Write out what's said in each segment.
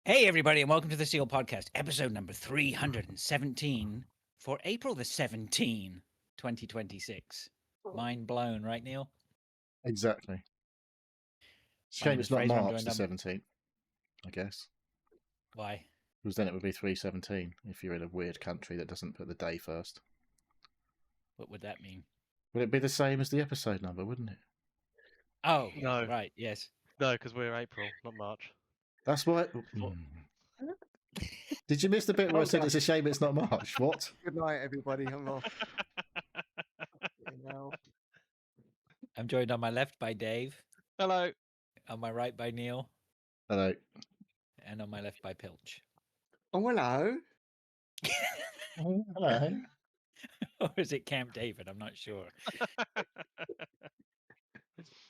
Hey, everybody, and welcome to the Seal Podcast, episode number 317 for April the 17th, 2026. Mind blown, right, Neil? Exactly. My Shame name it's is not Fraser, I'm March joined the on- 17th, I guess. Why? Because then it would be 317 if you're in a weird country that doesn't put the day first. What would that mean? Would it be the same as the episode number, wouldn't it? Oh, No. right, yes. No, because we're April, not March. That's why. Did you miss the bit where I Well said done. it's a shame it's not March? What? Good night, everybody. I'm off. Now. I'm joined on my left by Dave, Hello. on my right by Neil, Hello. and on my left by Pilch. Oh, hello. Hello. Or is it Camp David? I'm not sure.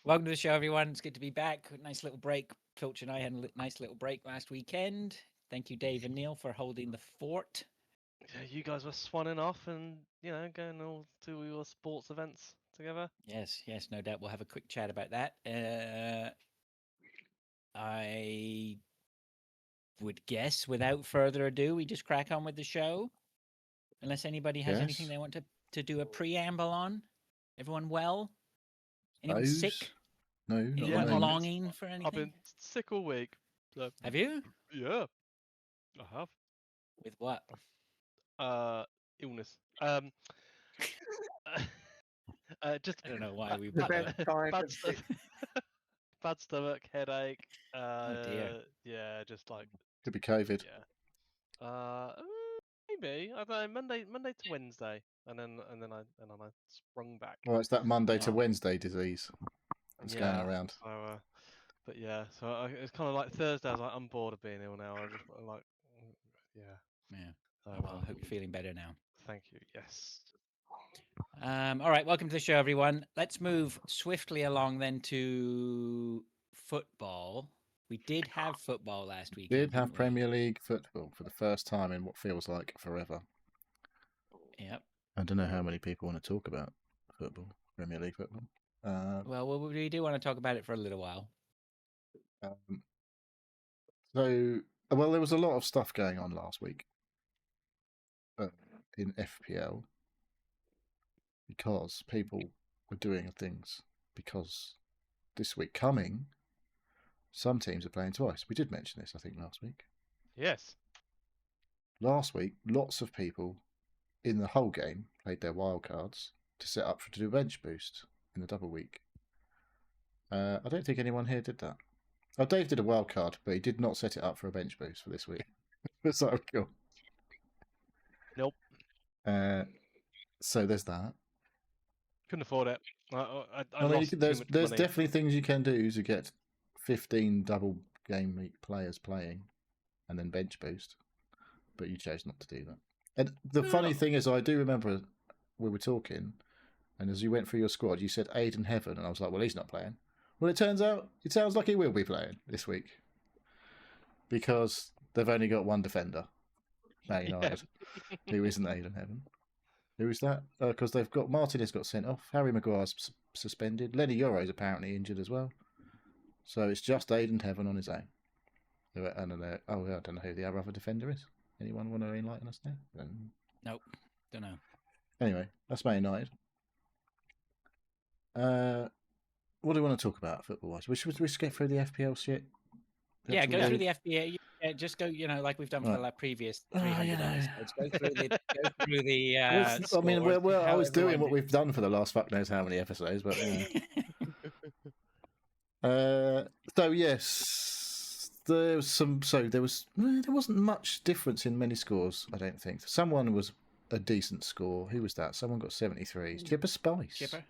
Welcome to the show, everyone. It's good to be back. Nice little break. Pilch and I had a nice little break last weekend. Thank you, Dave and Neil, for holding the fort. Yeah, you guys were swanning off and, going all to your sports events together. Yes, no doubt. We'll have a quick chat about that. I would guess, without further ado, we just crack on with the show. Unless anybody has anything Yes. they want to do a preamble on. Everyone well? Anyone Those? sick? No, not Yeah, Anyone I've me. longing for anything? I've been sick all week. So, Have you? yeah, I have. With what? Illness. Just I don't know why we The put best that. time bad, of sto- bad stomach, headache. dear. Yeah, just like Could be COVID. yeah. Maybe I don't know. Monday to Wednesday, and then I sprung back. Well, it's that Monday to Oh. Wednesday disease that's going around. So, but yeah, so it's kind of like Thursday. I was like, I'm bored of being ill now. I just like, yeah. Yeah. So, Well, I hope you're feeling better now. thank you. Yes. All right, welcome to the show, everyone. Let's move swiftly along then to football. We did have football last week. Did have Premier League football for the first time in what feels like forever. Yep. I don't know how many people want to talk about football, Premier League football. Well, we do want to talk about it for a little while. Well, there was a lot of stuff going on last week in FPL because people were doing things. Because this week coming, some teams are playing twice. We did mention this, I think, last week. Yes. Last week, lots of people in the whole game played their wild cards to set up to do a bench boost in the double week. I don't think anyone here did that. Oh, Dave did a wild card, but he did not set it up for a bench boost for this week. So cool. Nope. So there's that. Couldn't afford it. I I mean, lost too there's much there's money. definitely things you can do to get 15 double game week players playing, and then bench boost, but you chose not to do that. And the funny thing is, I do remember we were talking, and as you went through your squad, you said Aiden Heaven, and I was like, well, he's not playing. Well, it turns out it sounds like he will be playing this week because they've only got one defender, Man United, who isn't Aiden Heaven. Who is that? Because they've got Martinez got sent off, Harry Maguire's suspended, Lenny Yoro's apparently injured as well. So it's just Aiden Heaven on his own. And I don't know who the other defender is. Anyone want to enlighten us there? Nope, don't know. Anyway, that's Man United. What do we want to talk about football-wise? We should get through the FPL shit. Yeah, go through the FBA. Yeah, just go, like we've done for the previous 300 episodes. Go through the. I mean, scores, I how was doing everyone what we've done for the last fuck knows how many episodes, but so yes, there was some. So there wasn't much difference in many scores. I don't think. Someone was a decent score. Who was that? Someone got 73s. Chipper Spice. Chipper.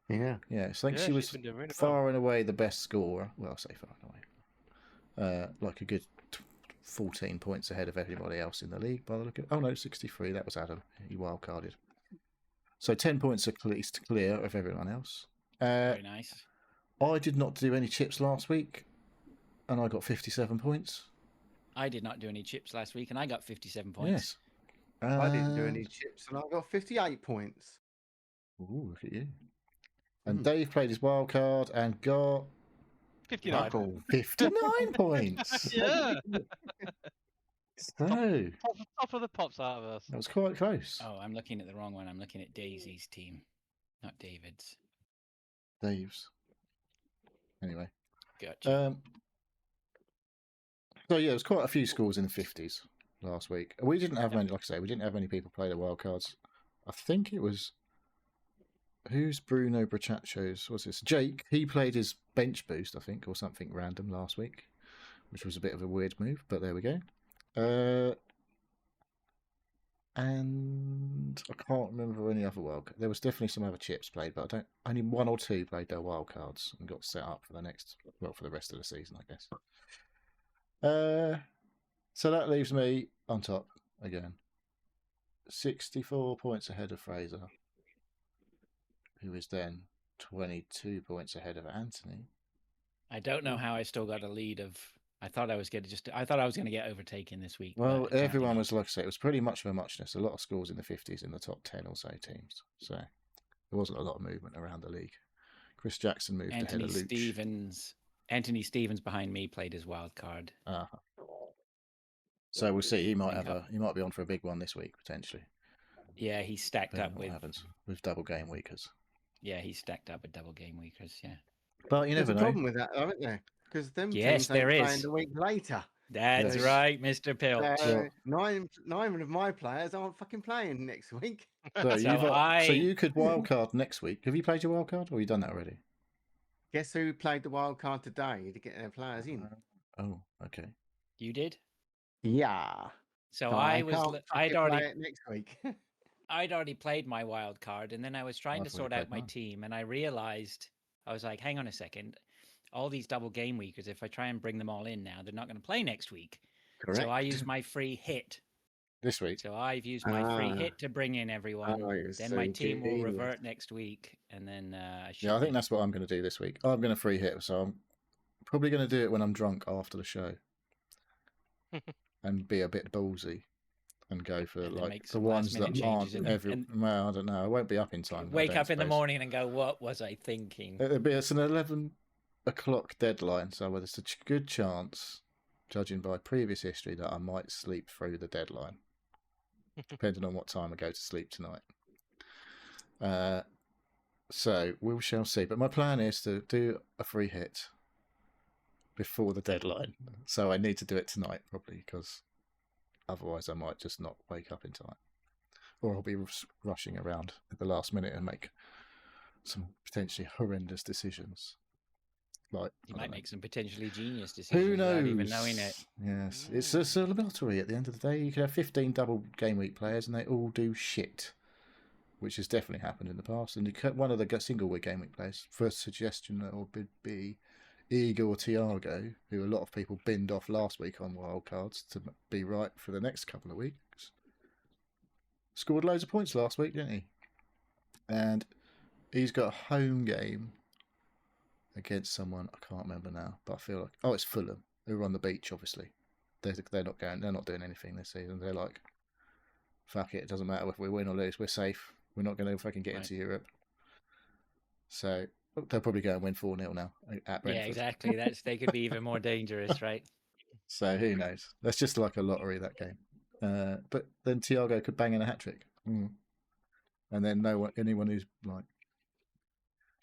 Yeah. Yeah, so I think Yeah, she was she's been doing really far and away the best scorer. Well, I'll say far and away. Like a good 14 points ahead of everybody else in the league by the look of it. Oh no, 63. That was Adam. He wildcarded. So 10 points at least clear of everyone else. Very nice. I did not do any chips last week, and I got 57 points. I did not do any chips last week, and I got 57 points. Yes. I didn't do any chips, and I got 58 points. Ooh, look at you. And Dave played his wild card and got 59. Cool. 59 points. Yeah. Oh, top of the pops out of us. that was quite close. Oh, I'm looking at the wrong one. I'm looking at Daisy's team, not David's. Dave's. Anyway. Gotcha. So yeah, there was quite a few scores in the 50s last week. We didn't have many, like I say, we didn't have many people play the wild cards. I think it was who's Bruno Bracciaccios? What's this? Jake. He played his bench boost, I think, or something random last week, which was a bit of a weird move, but there we go. And I can't remember any other wild. There was definitely some other chips played, but only one or two played their wild cards and got set up for for the rest of the season, I guess. So that leaves me on top again. 64 points ahead of Fraser, who is then 22 points ahead of Anthony. I don't know how I still got a lead of. I thought I was going to get overtaken this week. Well, but apparently everyone not. was, like I say, it was pretty much of a muchness. A lot of scores in the 50s in the top 10 or so teams. So there wasn't a lot of movement around the league. Chris Jackson moved ahead of Luch. Anthony Stevens behind me played his wild card. So we'll see. He might be on for a big one this week potentially. Yeah, he's stacked up what with. happens with double game weekers. Yeah, he's stacked up with double game weekers. Yeah, but you There's never a know. problem with that, though, isn't there? Because them Yes, teams ain't there playing is. the week later. That's Yes. right, Mr. Pilch. So nine of my players aren't fucking playing next week. So, So you could wildcard next week. Have you played your wildcard, or have you done that already? Guess who played the wild card today to get their players in? Oh, okay. You did. Yeah. So I I'd can't fucking play it next week. I'd already played my wild card, and then I was trying to sort out my team, and I realized I was like, hang on a second, all these double game weekers, if I try and bring them all in now, they're not going to play next week. Correct. So I used my free hit This week. So I've used my free hit to bring in everyone. Then my team will revert next week, and then I think that's what I'm going to do this week. I'm going to free hit, so I'm probably going to do it when I'm drunk after the show, and be a bit ballsy. And go for like the ones that aren't well, I don't know. I won't be up in time. Wake up in the morning and go, "What was I thinking?" It's an 11 o'clock deadline, so there's a good chance, judging by previous history, that I might sleep through the deadline, depending on what time I go to sleep tonight. So we shall see. But my plan is to do a free hit before the deadline, so I need to do it tonight probably because. Otherwise, I might just not wake up in time. Or I'll be rushing around at the last minute and make some potentially horrendous decisions. Like you might make some potentially genius decisions who knows? Without even knowing it. Yes. It's a lottery at the end of the day. You could have 15 double game week players and they all do shit, which has definitely happened in the past. And one of the single week game week players, first suggestion that would be Igor Tiago, who a lot of people binned off last week on wildcards to be right for the next couple of weeks. Scored loads of points last week, didn't he? And he's got a home game against someone, I can't remember now, but I feel like, it's Fulham, who are on the beach, obviously. They're not doing anything this season. They're like, fuck it doesn't matter if we win or lose, we're safe. We're not going to fucking get into Europe. So they'll probably go and win 4-0 now at Brentford. Yeah, exactly. They could be even more dangerous, right? So who knows? That's just like a lottery, that game. But then Thiago could bang in a hat-trick. And then anyone who's like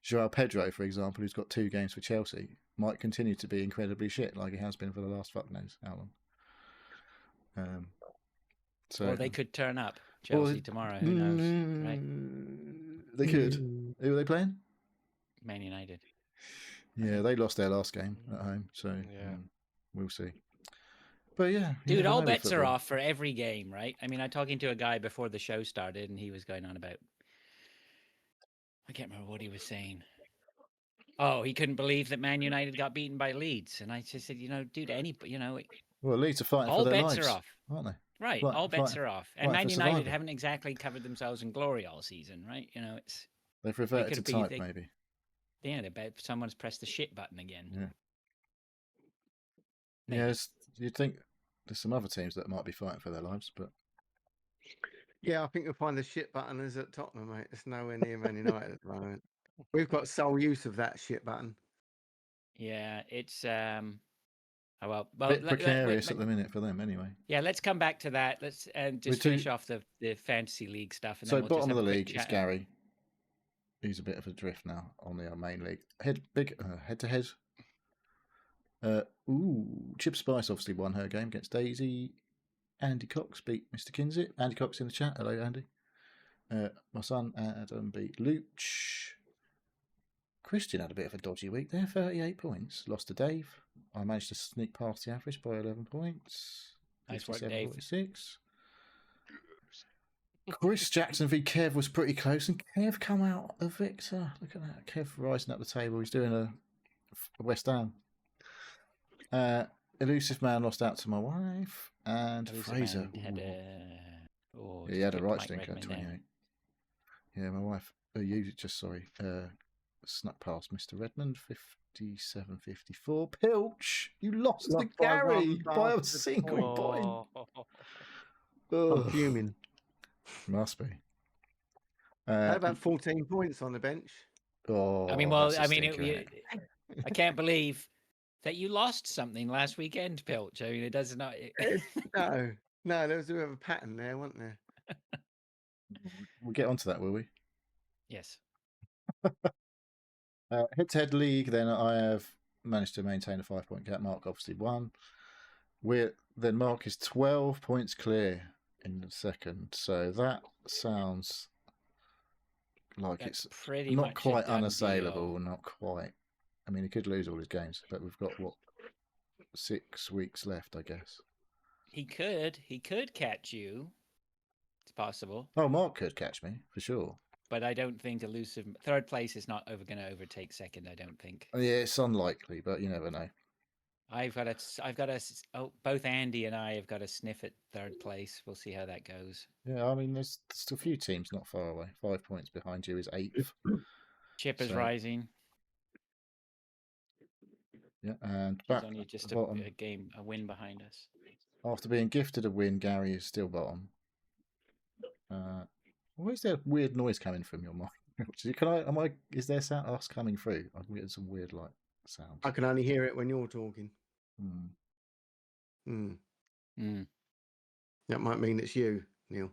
João Pedro, for example, who's got 2 games for Chelsea, might continue to be incredibly shit like he has been for the last fuck knows how long. Or they could turn up Chelsea tomorrow. Who knows? Right? They could. Who are they playing? Man United. Yeah, they lost their last game at home, so we'll see. But yeah, dude, all bets are off for every game, right? I mean, I'm talking to a guy before the show started, and he was going on about. I can't remember what he was saying. Oh, he couldn't believe that Man United got beaten by Leeds, and I just said, dude, well, Leeds are fighting all for their bets lives, are off, aren't they? Right, all bets are off, and Man United haven't exactly covered themselves in glory all season, right? They've reverted to type, maybe. Yeah, someone's pressed the shit button again. Yeah, you'd think there's some other teams that might be fighting for their lives, but yeah, I think you'll find the shit button is at Tottenham, mate. It's nowhere near Man United at the moment. We've got sole use of that shit button. Yeah, it's Oh, well, Bit precarious at the minute for them, anyway. yeah, let's come back to that. Let's just finish off the fantasy league stuff, and so then we'll bottom just of have the a quick league is chat. Gary. He's a bit of a drift now on the main league. Head to head. Chip Spice obviously won her game against Daisy. Andy Cox beat Mr. Kinsey. Andy Cox in the chat. Hello, Andy. My son Adam beat Luch. Christian had a bit of a dodgy week there. 38 points. Lost to Dave. I managed to sneak past the average by 11 points. Nice work, Dave. 46. Chris Jackson v Kev was pretty close, and Kev come out a victor. Look at that. Kev rising up the table. He's doing a West Ham. Elusive Man lost out to my wife, and Fraser. He had a right stinker at 28. Yeah, my wife. Snuck past Mr. Redmond, 57-54. Pilch, you lost to Gary by a single point. I'm fuming. Must be. How about 14 points on the bench? Oh, I mean, I can't believe that you lost something last weekend, Pilch. I mean, it does not. No, there was a bit of a pattern there, wasn't there? We'll get onto that, will we? Yes. Head-to-head league, then I have managed to maintain a 5-point gap. Mark obviously won. Then Mark is 12 points clear in the second. So that sounds like it's pretty not much quite unassailable. Not quite. I mean, he could lose all his games, but we've got 6 weeks left, I guess. He could catch you. It's possible. Oh, Mark could catch me for sure. But I don't think elusive third place is not going to overtake second. I don't think. Yeah, it's unlikely, but you never know. Both Andy and I have got a sniff at third place. We'll see how that goes. Yeah, I mean, there's a few teams not far away. 5 points behind you is 8th. Chip is rising. Yeah, and He's back only just a win behind us. After being gifted a win, Gary is still bottom. Where's there weird noise coming from your mic? Is there us coming through? I'm getting some weird sounds. I can only hear it when you're talking. That might mean it's you, Neil.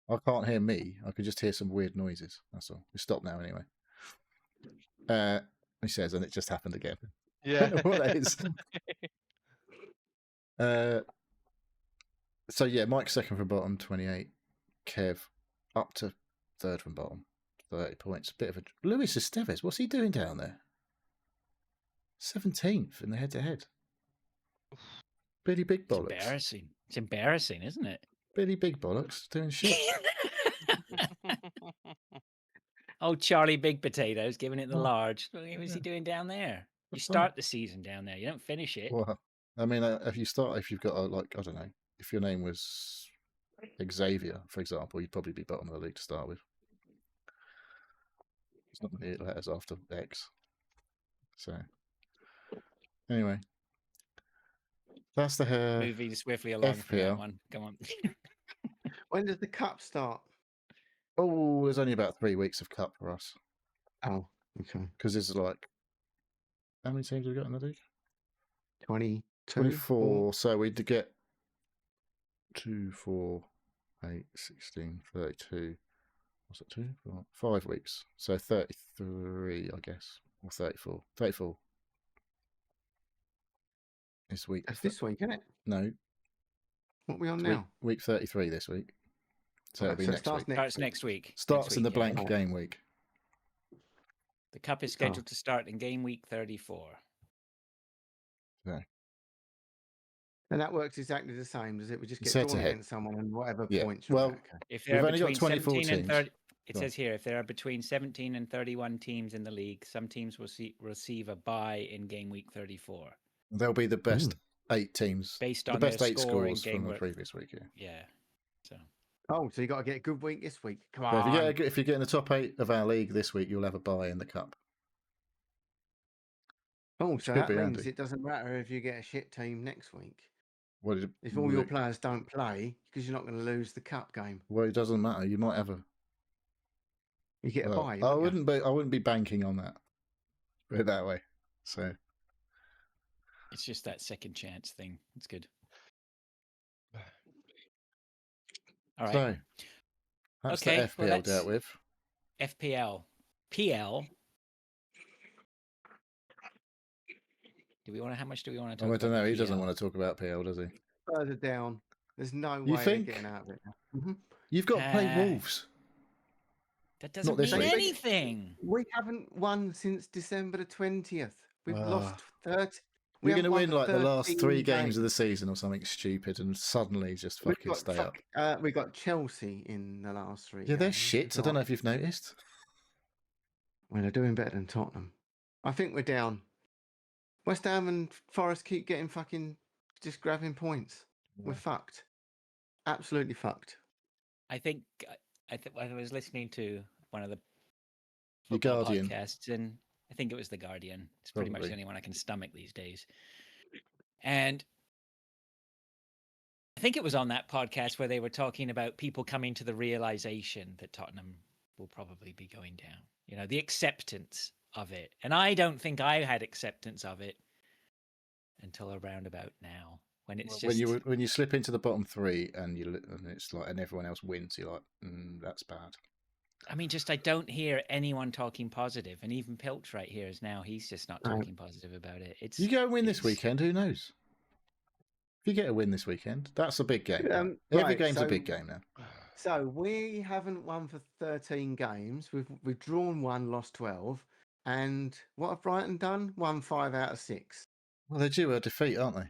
I can't hear me. I could just hear some weird noises. That's all. We stop now anyway. He says, and it just happened again. Yeah. I don't know what that is. So yeah, Mike's second from bottom, 28. Kev up to third from bottom, 30 points. Bit of a Luis Esteves. What's he doing down there? 17th in the head-to-head. Billy Big Bollocks. It's embarrassing. It's embarrassing, isn't it? Billy Big Bollocks doing shit. Oh, Charlie Big Potatoes giving it the large. What was he doing down there? You start the season down there. You don't finish it. Well, I mean, if you've got I don't know, if your name was Xavier, for example, you'd probably be bottom of the league to start with. It's not many letters after X. So, anyway, that's the moving swiftly along for that one. Come on. When does the cup start? Oh, there's only about 3 weeks of cup for us. Oh, okay. Because there's how many teams have we got in the league? 22. 24. So we'd get 2, 4, 8, 16, 32. What's it, 2, 4, 5 weeks. So 33, I guess. Or 34. 34. This week. That's this week, isn't it? No. What are we on now? Week 33 this week. So it'll be next week. Starts next week. Starts in the blank game week. The cup is scheduled to start in game week 34. Yeah. And that works exactly the same, does it? We just get Set drawn ahead. against someone and whatever Yeah. points. Well, okay. If there we've are only got between 24 17 and 30, teams. it says here, if there are between 17 and 31 teams in the league, some teams will receive a bye in game week 34. They'll be the best 8 teams. Based on the best their 8 score in scores game from the week. previous week. Yeah. Yeah. So. Oh, so you got to get a good week this week. Come So on. if you get in the top 8 of our league this week, you'll have a bye in the cup. Oh, so could that be means handy. it doesn't matter if you get a shit team next week. If all Well, your players don't play, because you're not going to lose the cup game. Well, it doesn't matter. You might have You get a bye. I wouldn't be banking on that. Put it that way. So It's just that second chance thing. It's good. All right. So that's Okay, the well, FPL dealt with. FPL. PL. How much do we want to talk I about? don't know. the He doesn't PL? want to talk about PL, does he? Further down. There's no You way think? they're getting out of it now. Mhm. You've got to play Wolves. That doesn't this mean week. anything. We haven't won since December the 20th. We've lost 30. We You're going haven't to won win for like the last 13 3 games of the season or something stupid and suddenly just fucking stay up. We got Chelsea in the last 3 Yeah, games. they're shit. I don't know if you've noticed. Well, they're doing better than Tottenham. I think we're down. West Ham and Forest keep getting fucking just grabbing points. We're fucked. Absolutely fucked. I think I was listening to one of the Your football Guardian. podcasts, and I think it was the Guardian. It's pretty much Probably. the only one I can stomach these days. And I think it was on that podcast where they were talking about people coming to the realization that Tottenham will probably be going down. You know, the acceptance of it. And I don't think I had acceptance of it until around about now, when it's just when you slip into the bottom 3 and it's like and everyone else wins, you're like, that's bad. I mean, I don't hear anyone talking positive, and even Pilch right here is now he's just not talking positive about it. You go and win this weekend, who knows? If you get a win this weekend, that's a big game. Every game's a big game now. So we haven't won for 13 games. We've drawn 1, lost 12. And what have Brighton done? Won 5 out of 6. Well, they're due a defeat, aren't they?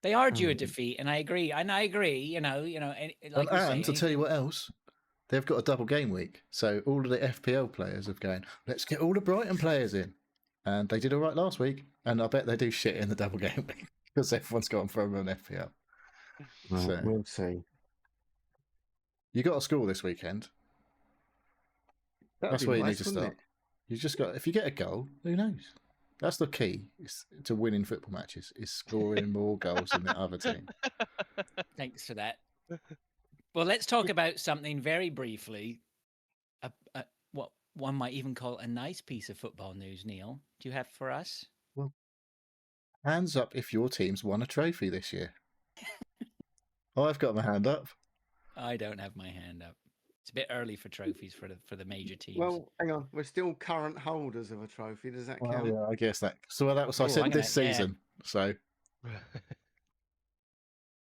They are due a defeat, and I agree. And I agree. You know. Like and to tell you what else, they've got a double game week. So all of the FPL players have going, let's get all the Brighton players in. And they did all right last week. And I bet they do shit in the double game week because everyone's gone from an FPL. Right, So we'll see. You got a score this weekend. That's where you need to start. You just got, if you get a goal, who knows? That's the key to winning football matches, is scoring more goals than the other team. Thanks for that. Well, let's talk about something very briefly. What one might even call a nice piece of football news, Neil. Do you have for us? Well, hands up if your team's won a trophy this year. I've got my hand up. I don't have my hand up. It's a bit early for trophies for the major teams. Well, hang on. We're still current holders of a trophy. Does that count? Yeah, I guess that. So that was I said this season. So.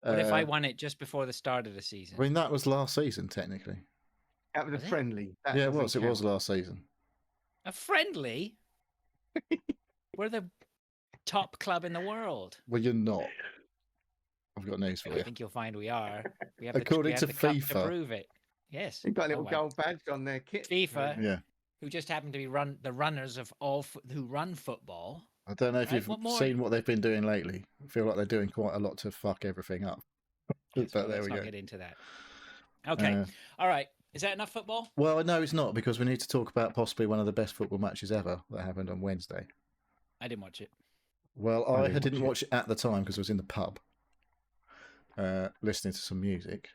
What if I won it just before the start of the season? I mean, that was last season, technically. That was a friendly. Yeah, it was. It was last season. A friendly? We're the top club in the world. Well, you're not. I've got news for you. I think you'll find we are. We have According the to cup FIFA, to prove it. Yes. You've got a little gold badge on their kit. FIFA, yeah, who just happen to be the runners of who run football. I don't know if you've seen what they've been doing lately. I feel like they're doing quite a lot to fuck everything up. Yes, but well, there we go. Let's not get into that. Okay. All right. Is that enough football? Well, no, it's not, because we need to talk about possibly one of the best football matches ever that happened on Wednesday. I didn't watch it. Well, I didn't watch it at the time because I was in the pub listening to some music.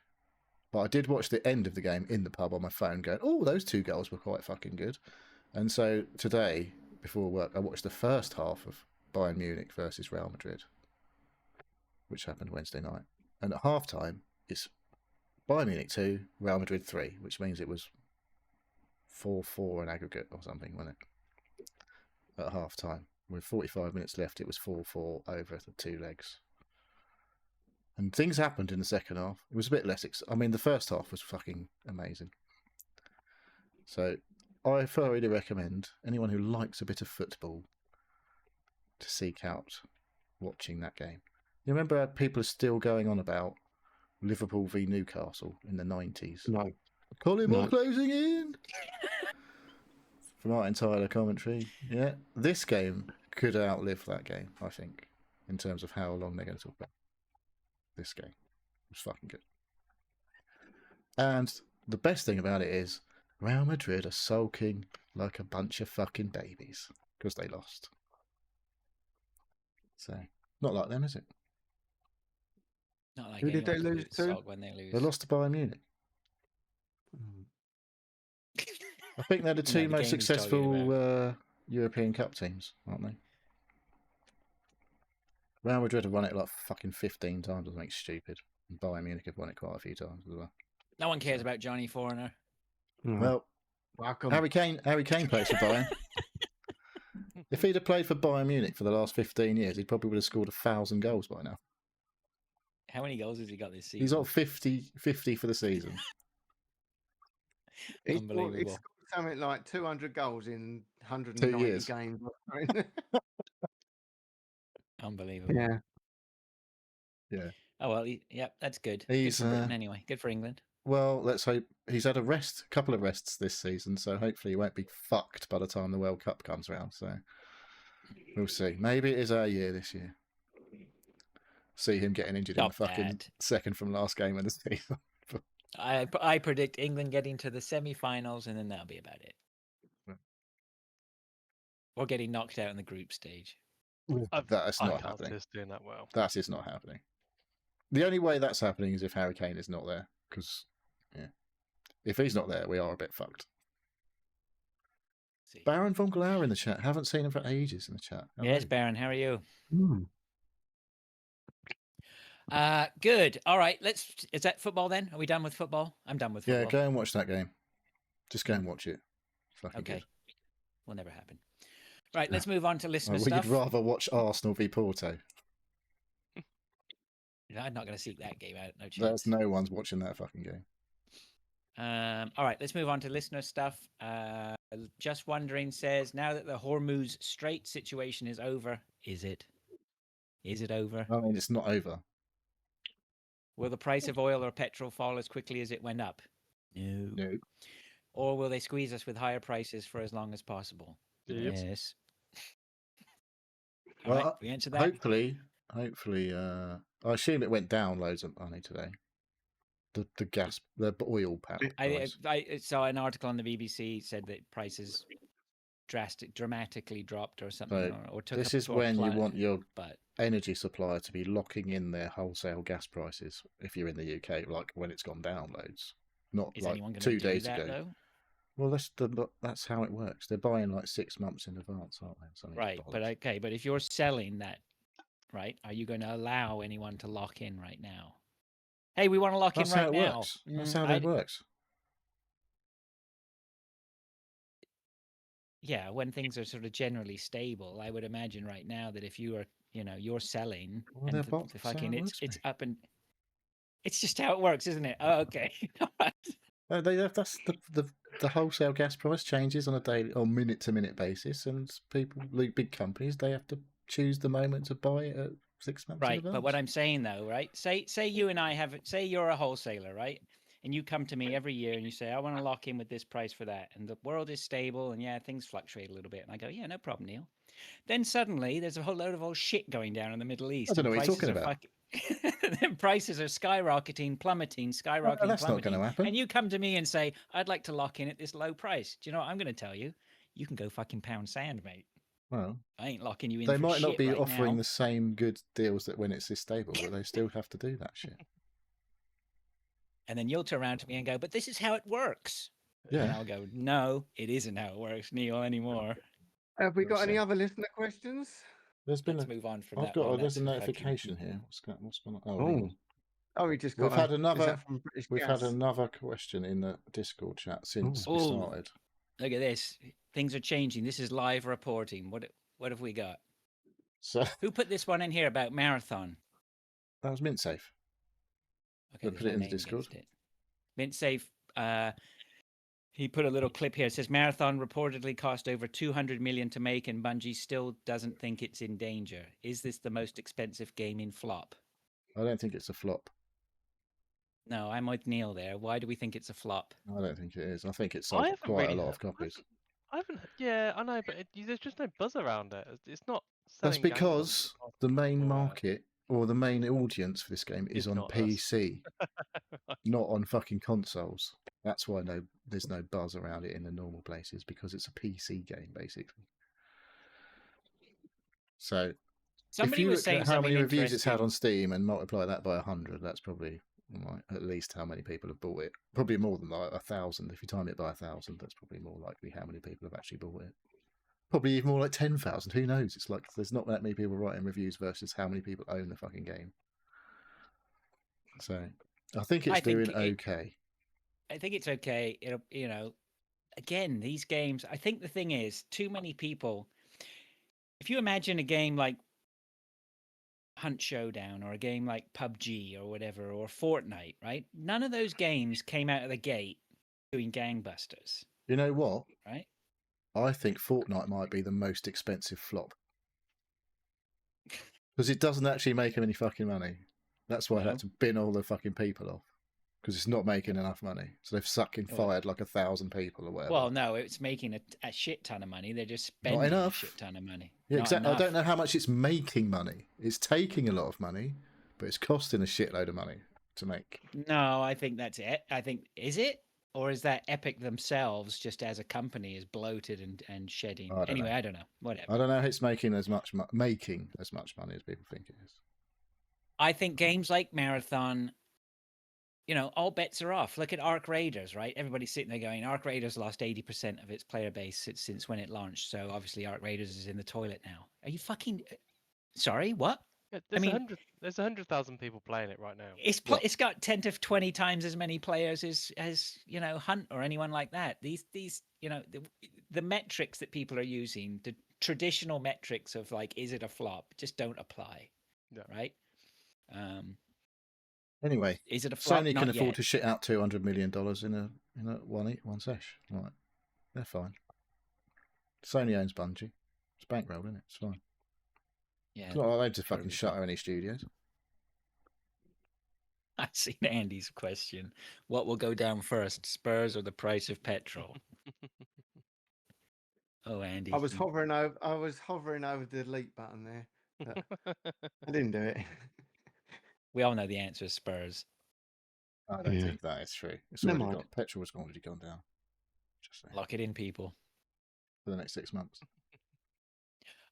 But I did watch the end of the game in the pub on my phone going, oh, those 2 goals were quite fucking good. And so today, before work, I watched the first half of Bayern Munich versus Real Madrid, which happened Wednesday night. And at half-time, it's Bayern Munich 2, Real Madrid 3, which means it was 4-4 in aggregate or something, wasn't it? At half-time. With 45 minutes left, it was 4-4 over the 2 legs. And things happened in the second half. It was a bit less... I mean, the first half was fucking amazing. So I thoroughly recommend anyone who likes a bit of football to seek out watching that game. You remember how people are still going on about Liverpool v Newcastle in the 90s? No. Collymore closing in! From Martin Tyler commentary. Yeah. This game could outlive that game, I think, in terms of how long they're going to talk about this game. It was fucking good. And the best thing about it is Real Madrid are sulking like a bunch of fucking babies because they lost. So, not like them, is it? Not like who did they lose to? When they lose. They lost to Bayern Munich. I think they're the 2 most successful European Cup teams, aren't they? Real Madrid have won it like fucking 15 times or something stupid. And Bayern Munich have won it quite a few times as well. No one cares about Johnny Foreigner. Well, welcome. Harry Kane plays for Bayern. If he'd have played for Bayern Munich for the last 15 years, he probably would have scored 1,000 goals by now. How many goals has he got this season? He's got 50 for the season. Unbelievable. It's scored something like 200 goals in 190 2 years. games. Unbelievable. Yeah. Yeah. Oh well, that's good. He's, good for Britain anyway. Good for England. Well, let's hope he's had a couple of rests this season, so hopefully he won't be fucked by the time the World Cup comes around. So we'll see. Maybe it is our year this year. See him getting injured in the fucking second from last game of the season. I predict England getting to the semi-finals, and then that'll be about it. Or getting knocked out in the group stage. That's not I can't happening. see us doing that well. That is not happening. The only way that's happening is if Harry Kane is not there, because if he's not there, we are a bit fucked. See. Baron von Glauer in the chat. Haven't seen him for ages in the chat. Yes, Baron, how are you? Mm. Good. All right, is that football then? Are we done with football? I'm done with football. Yeah, go and watch that game. Just go and watch it. Fucking okay. good. Will never happen. Right, let's move on to listener Well, stuff. you'd rather watch Arsenal v Porto. I'm not going to seek that game out. No chance. There's no one's watching that fucking game. All right, let's move on to listener stuff. Just Wondering says, now that the Hormuz Strait situation is over, is it? Is it over? I mean, it's not over. Will the price of oil or petrol fall as quickly as it went up? No. No. Or will they squeeze us with higher prices for as long as possible? Yep. Yes. Well, all right, we answered that. Hopefully, I assume it went down loads of money today. The oil price. I saw an article on the BBC said that prices dramatically dropped or something, or took this up is to a when you want your but energy supplier to be locking in their wholesale gas prices if you're in the UK, like when it's gone down loads. Not is like anyone going 2 to do days that, ago. though? Well, that's how it works. They're buying like 6 months in advance, aren't they? Something Right, but okay, but if you're selling that, right, are you going to allow anyone to lock in right now? Hey, we want to lock in right now. Works. That's how it works. Yeah, when things are sort of generally stable, I would imagine right now that if you are, you're selling, Well, and the fucking it's up and it's just how it works, isn't it? Oh, okay. That's the wholesale gas price changes on a daily or minute to minute basis, and people, big companies, they have to choose the moment to buy it at 6 months. Right, but what I'm saying though, right? Say you and I say you're a wholesaler, right? And you come to me every year and you say, I want to lock in with this price for that, and the world is stable, and yeah, things fluctuate a little bit, and I go, yeah, no problem, Neil. Then suddenly there's a whole load of old shit going down in the Middle East. I don't know what you're talking about. Then prices are skyrocketing, plummeting. That's not going to happen. And you come to me and say, I'd like to lock in at this low price. Do you know what I'm going to tell you? You can go fucking pound sand, mate. Well, I ain't locking you in. They might not be right offering now. the same good deals that when it's this stable, but they still have to do that shit. And then you'll turn around to me and go, but this is how it works. Yeah. And I'll go, no, it isn't how it works, Neil, anymore. Have we got any other listener questions? There's been Let's move on from I've that. got. There's a notification here. What's going on? Oh, we just got. We've had another. From British We've Gas? had another question in the Discord chat since we started. Look at this. Things are changing. This is live reporting. What have we got? So who put this one in here about marathon? That was MintSafe. Okay, put it in the Discord. MintSafe. He put a little clip here. It says Marathon reportedly cost over 200 million to make, and Bungie still doesn't think it's in danger. Is this the most expensive game in flop? I don't think it's a flop. No, I'm with Neil there. Why do we think it's a flop? I don't think it is. I think it's sold quite a lot of copies. I haven't. Yeah, I know, but there's just no buzz around it. It's not. That's because the main market or the main audience for this game is on PC, not on fucking consoles. That's why there's no buzz around it in the normal places, because it's a PC game basically. So if you look at how many reviews it's had on Steam and multiply that by 100, that's probably at least how many people have bought it. Probably more than like 1,000. If you time it by 1,000, that's probably more likely how many people have actually bought it. Probably even more like 10,000. Who knows? It's like there's not that many people writing reviews versus how many people own the fucking game. So I think it's doing okay. I think it's okay. It'll, again, these games. I think the thing is, too many people. If you imagine a game like Hunt Showdown or a game like PUBG or whatever, or Fortnite, right? None of those games came out of the gate doing gangbusters. You know what? Right? I think Fortnite might be the most expensive flop. Because it doesn't actually make any fucking money. That's why I had to bin all the fucking people off. Because it's not making enough money. So they've fired like 1,000 people or whatever. Well, no, it's making a shit ton of money. They're just spending a shit ton of money. Yeah, exactly. I don't know how much it's making money. It's taking a lot of money, but it's costing a shitload of money to make. No, I think that's it. I think, is it? Or is that Epic themselves, just as a company, is bloated and shedding? Anyway, I don't know. Whatever. I don't know if it's making as much money as people think it is. I think games like Marathon, all bets are off. Look at Ark Raiders, right? Everybody's sitting there going, Ark Raiders lost 80% of its player base since when it launched. So obviously Ark Raiders is in the toilet now. Are you fucking... Sorry, what? Yeah, there's 100,000 people playing it right now. It's got 10 to 20 times as many players as Hunt or anyone like that. These the metrics that people are using, the traditional metrics of like, is it a flop, just don't apply. Yeah. Right. Anyway, is it a flop? Sony can afford to shit out $200 million in a one sesh. Right, they're fine. Sony owns Bungie. It's bankrolled, isn't it? It's fine. Yeah, it's not like they just fucking shutter any studios. I've seen Andy's question. What will go down first, Spurs or the price of petrol? Oh, Andy. I was hovering over the delete button there. But I didn't do it. We all know the answer is Spurs. I don't think that is true. It's already petrol has already gone down. Just saying. Lock it in, people. For the next 6 months.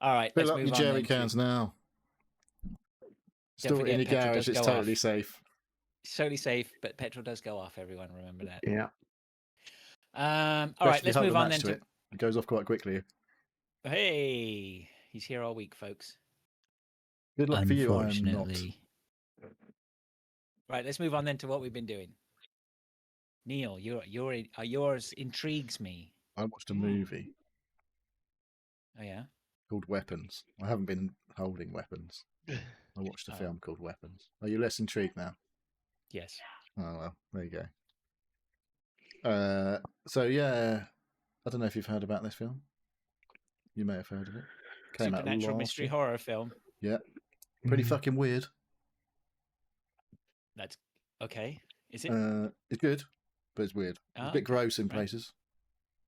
All right, fill up your jerry cans now. Store it in your garage. It's totally safe. It's totally safe, but petrol does go off. Everyone, remember that. Yeah. All right, let's move on then. It goes off quite quickly. Hey, he's here all week, folks. Good luck for you. I am not. Right, let's move on then to what we've been doing. Neil, yours intrigues me. I watched a movie. Oh yeah. Called Weapons. I haven't been holding weapons. I watched a film called Weapons. Are you less intrigued now? Yes. Oh well, there you go. So yeah, I don't know if you've heard about this film. You may have heard of it. Came Supernatural mystery horror film. Yeah, pretty fucking weird. That's okay. Is it? It's good, but it's weird. It's a bit gross in places.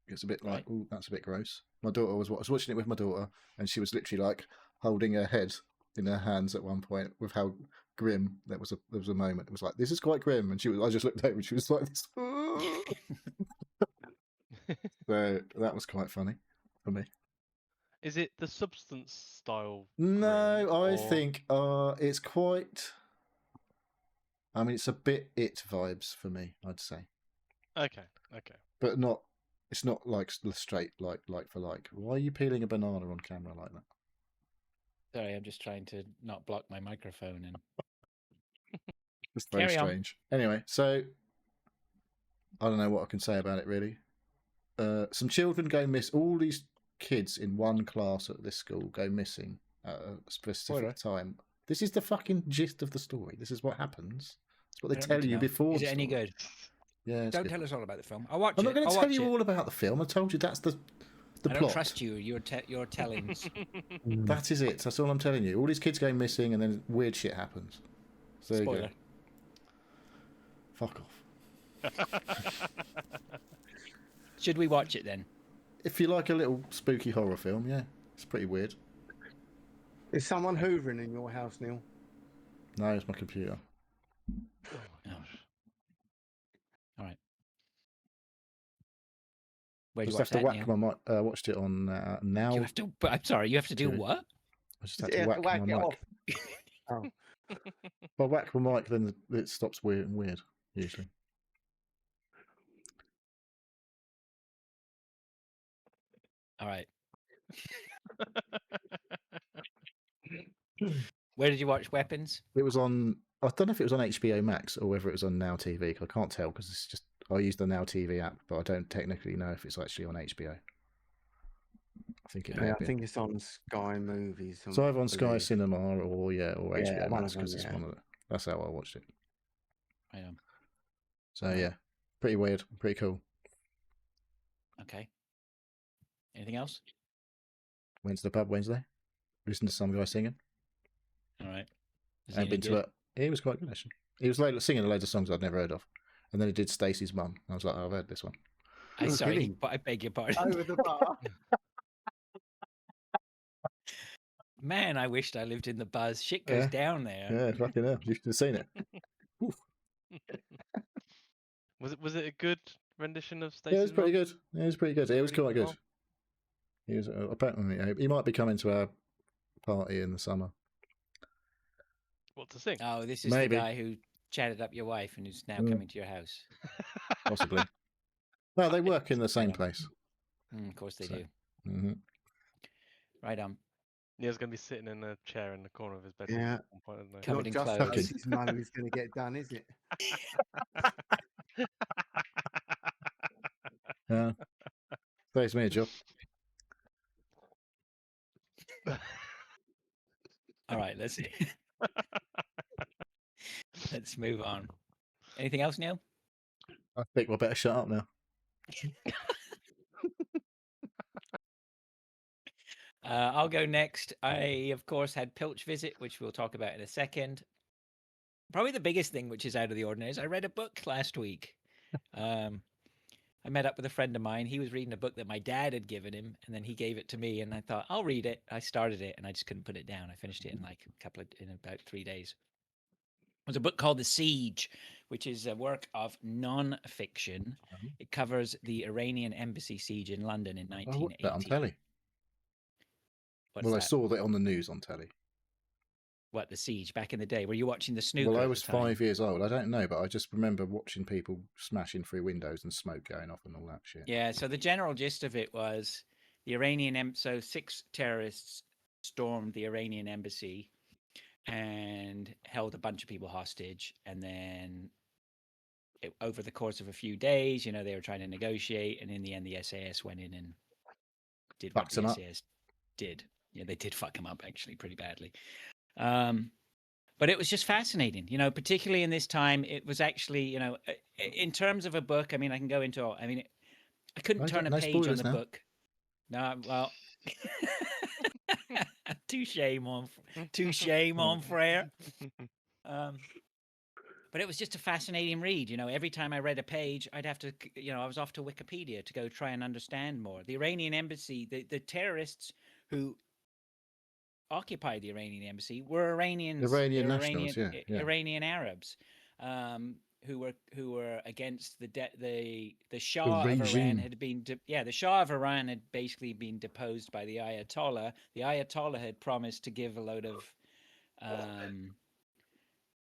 It's a bit like, oh, that's a bit gross. My daughter was watching it with my daughter, and she was literally like holding her head in her hands at one point with how grim there was a moment. It was like, this is quite grim, and I just looked over and she was like this. So that was quite funny for me. Is it the Substance style? No, I think it's quite. I mean, it's a bit It vibes for me, I'd say. Okay. But not. It's not like straight like for like. Why are you peeling a banana on camera like that? Sorry, I'm just trying to not block my microphone and. It's very strange. Anyway, so I don't know what I can say about it really. Some children go miss. All these kids in one class at this school go missing at a specific time. This is the fucking gist of the story. This is what happens. It's what they tell you before. Is it any good? Yeah. Don't tell us all about the film. I'll watch it. I'm not going to tell you all about the film. I told you that's the plot. I don't trust you. Your tellings. That is it. That's all I'm telling you. All these kids go missing, and then weird shit happens. So there you go. Fuck off. Should we watch it then? If you like a little spooky horror film, yeah, it's pretty weird. Is someone hoovering in your house, Neil? No, it's my computer. Oh my gosh. All right. Where Just have to whack my mic. I watched it on now. You have to. I'm sorry. You have to do what? I just have to whack my mic. Oh. If I whack my mic, then it stops weird usually. All right. Where did you watch Weapons? It was on. I don't know if it was on HBO Max or whether it was on Now TV. 'Cause I can't tell because it's just I use the Now TV app, but I don't technically know if it's actually on HBO. I think it may Yeah, have I been. think it's on Sky Movies. So either on I Sky believe. Cinema or HBO Yeah, one Max of them, because it's yeah. one of the. That's how I watched it. I know. So Right. yeah, pretty weird, pretty cool. Okay. Anything else? Went to the pub Wednesday. Listened to some guy singing. All right. Is he And any been to good? it. He was quite good actually. He was like singing loads of songs I'd never heard of, and then he did Stacey's Mum. I was like, oh, I've heard this one. I Oh, sorry, did he? but I beg your pardon. Over the bar. Man, I wished I lived in the Buzz. Shit goes Yeah. down there. Yeah, fucking hell. You should have seen it. Oof. Was it a good rendition of Yeah, it was Stacey's pretty Mum? good. Yeah, it was pretty good. It was Really quite good. well? He was apparently he might be coming to our party in the summer. What to sing? Oh, this is Maybe. the guy who chatted up your wife and who's now Mm. coming to your house. Possibly. No, they work in the same place. Of course they So- do. Mm-hmm. Right on. Neil's going to be sitting in a chair in the corner of his bedroom. Yeah. At one point, isn't he? Covered Not in just clothes. Stacey's Mum is going to get done, is it? Yeah. Saves me a job. All right, let's let's move on. Anything else, Neil? I think we'll better shut up now. I'll go next. I, of course, had Pilch visit, which we'll talk about in a second. Probably the biggest thing, which is out of the ordinary, is I read a book last week. I met up with a friend of mine. He was reading a book that my dad had given him, and then he gave it to me, and I thought, I'll read it. I started it, and I just couldn't put it down. I finished it in about 3 days. It was a book called The Siege, which is a work of non-fiction. It covers the Iranian embassy siege in London in I 1980. watched that on telly. What's I that? saw that on the news on telly. What, The Siege, back in the day? Were you watching the snooker? Well, I at the was time? 5 years old. I don't know, but I just remember watching people smashing through windows and smoke going off and all that shit. Yeah, so the general gist of it was the Iranian, so 6 terrorists stormed the Iranian embassy and held a bunch of people hostage. And then over the course of a few days, they were trying to negotiate. And in the end, the SAS went in and did what Fucked the them up. SAS did. Yeah, they did fuck him up actually pretty badly. But it was just fascinating, particularly in this time. It was actually, in terms of a book, I mean, I can go into, I couldn't No, turn a no page on spoilers the now. book. No, well, touche, mon frere. But it was just a fascinating read. Every time I read a page, I'd have to, I was off to Wikipedia to go try and understand more. The Iranian embassy, the terrorists who occupied the Iranian embassy were Iranians, Iranian nationals, yeah. Iranian Arabs, who were against the Shah of Iran regime. had been the Shah of Iran had basically been deposed by the Ayatollah. The Ayatollah had promised to give a load of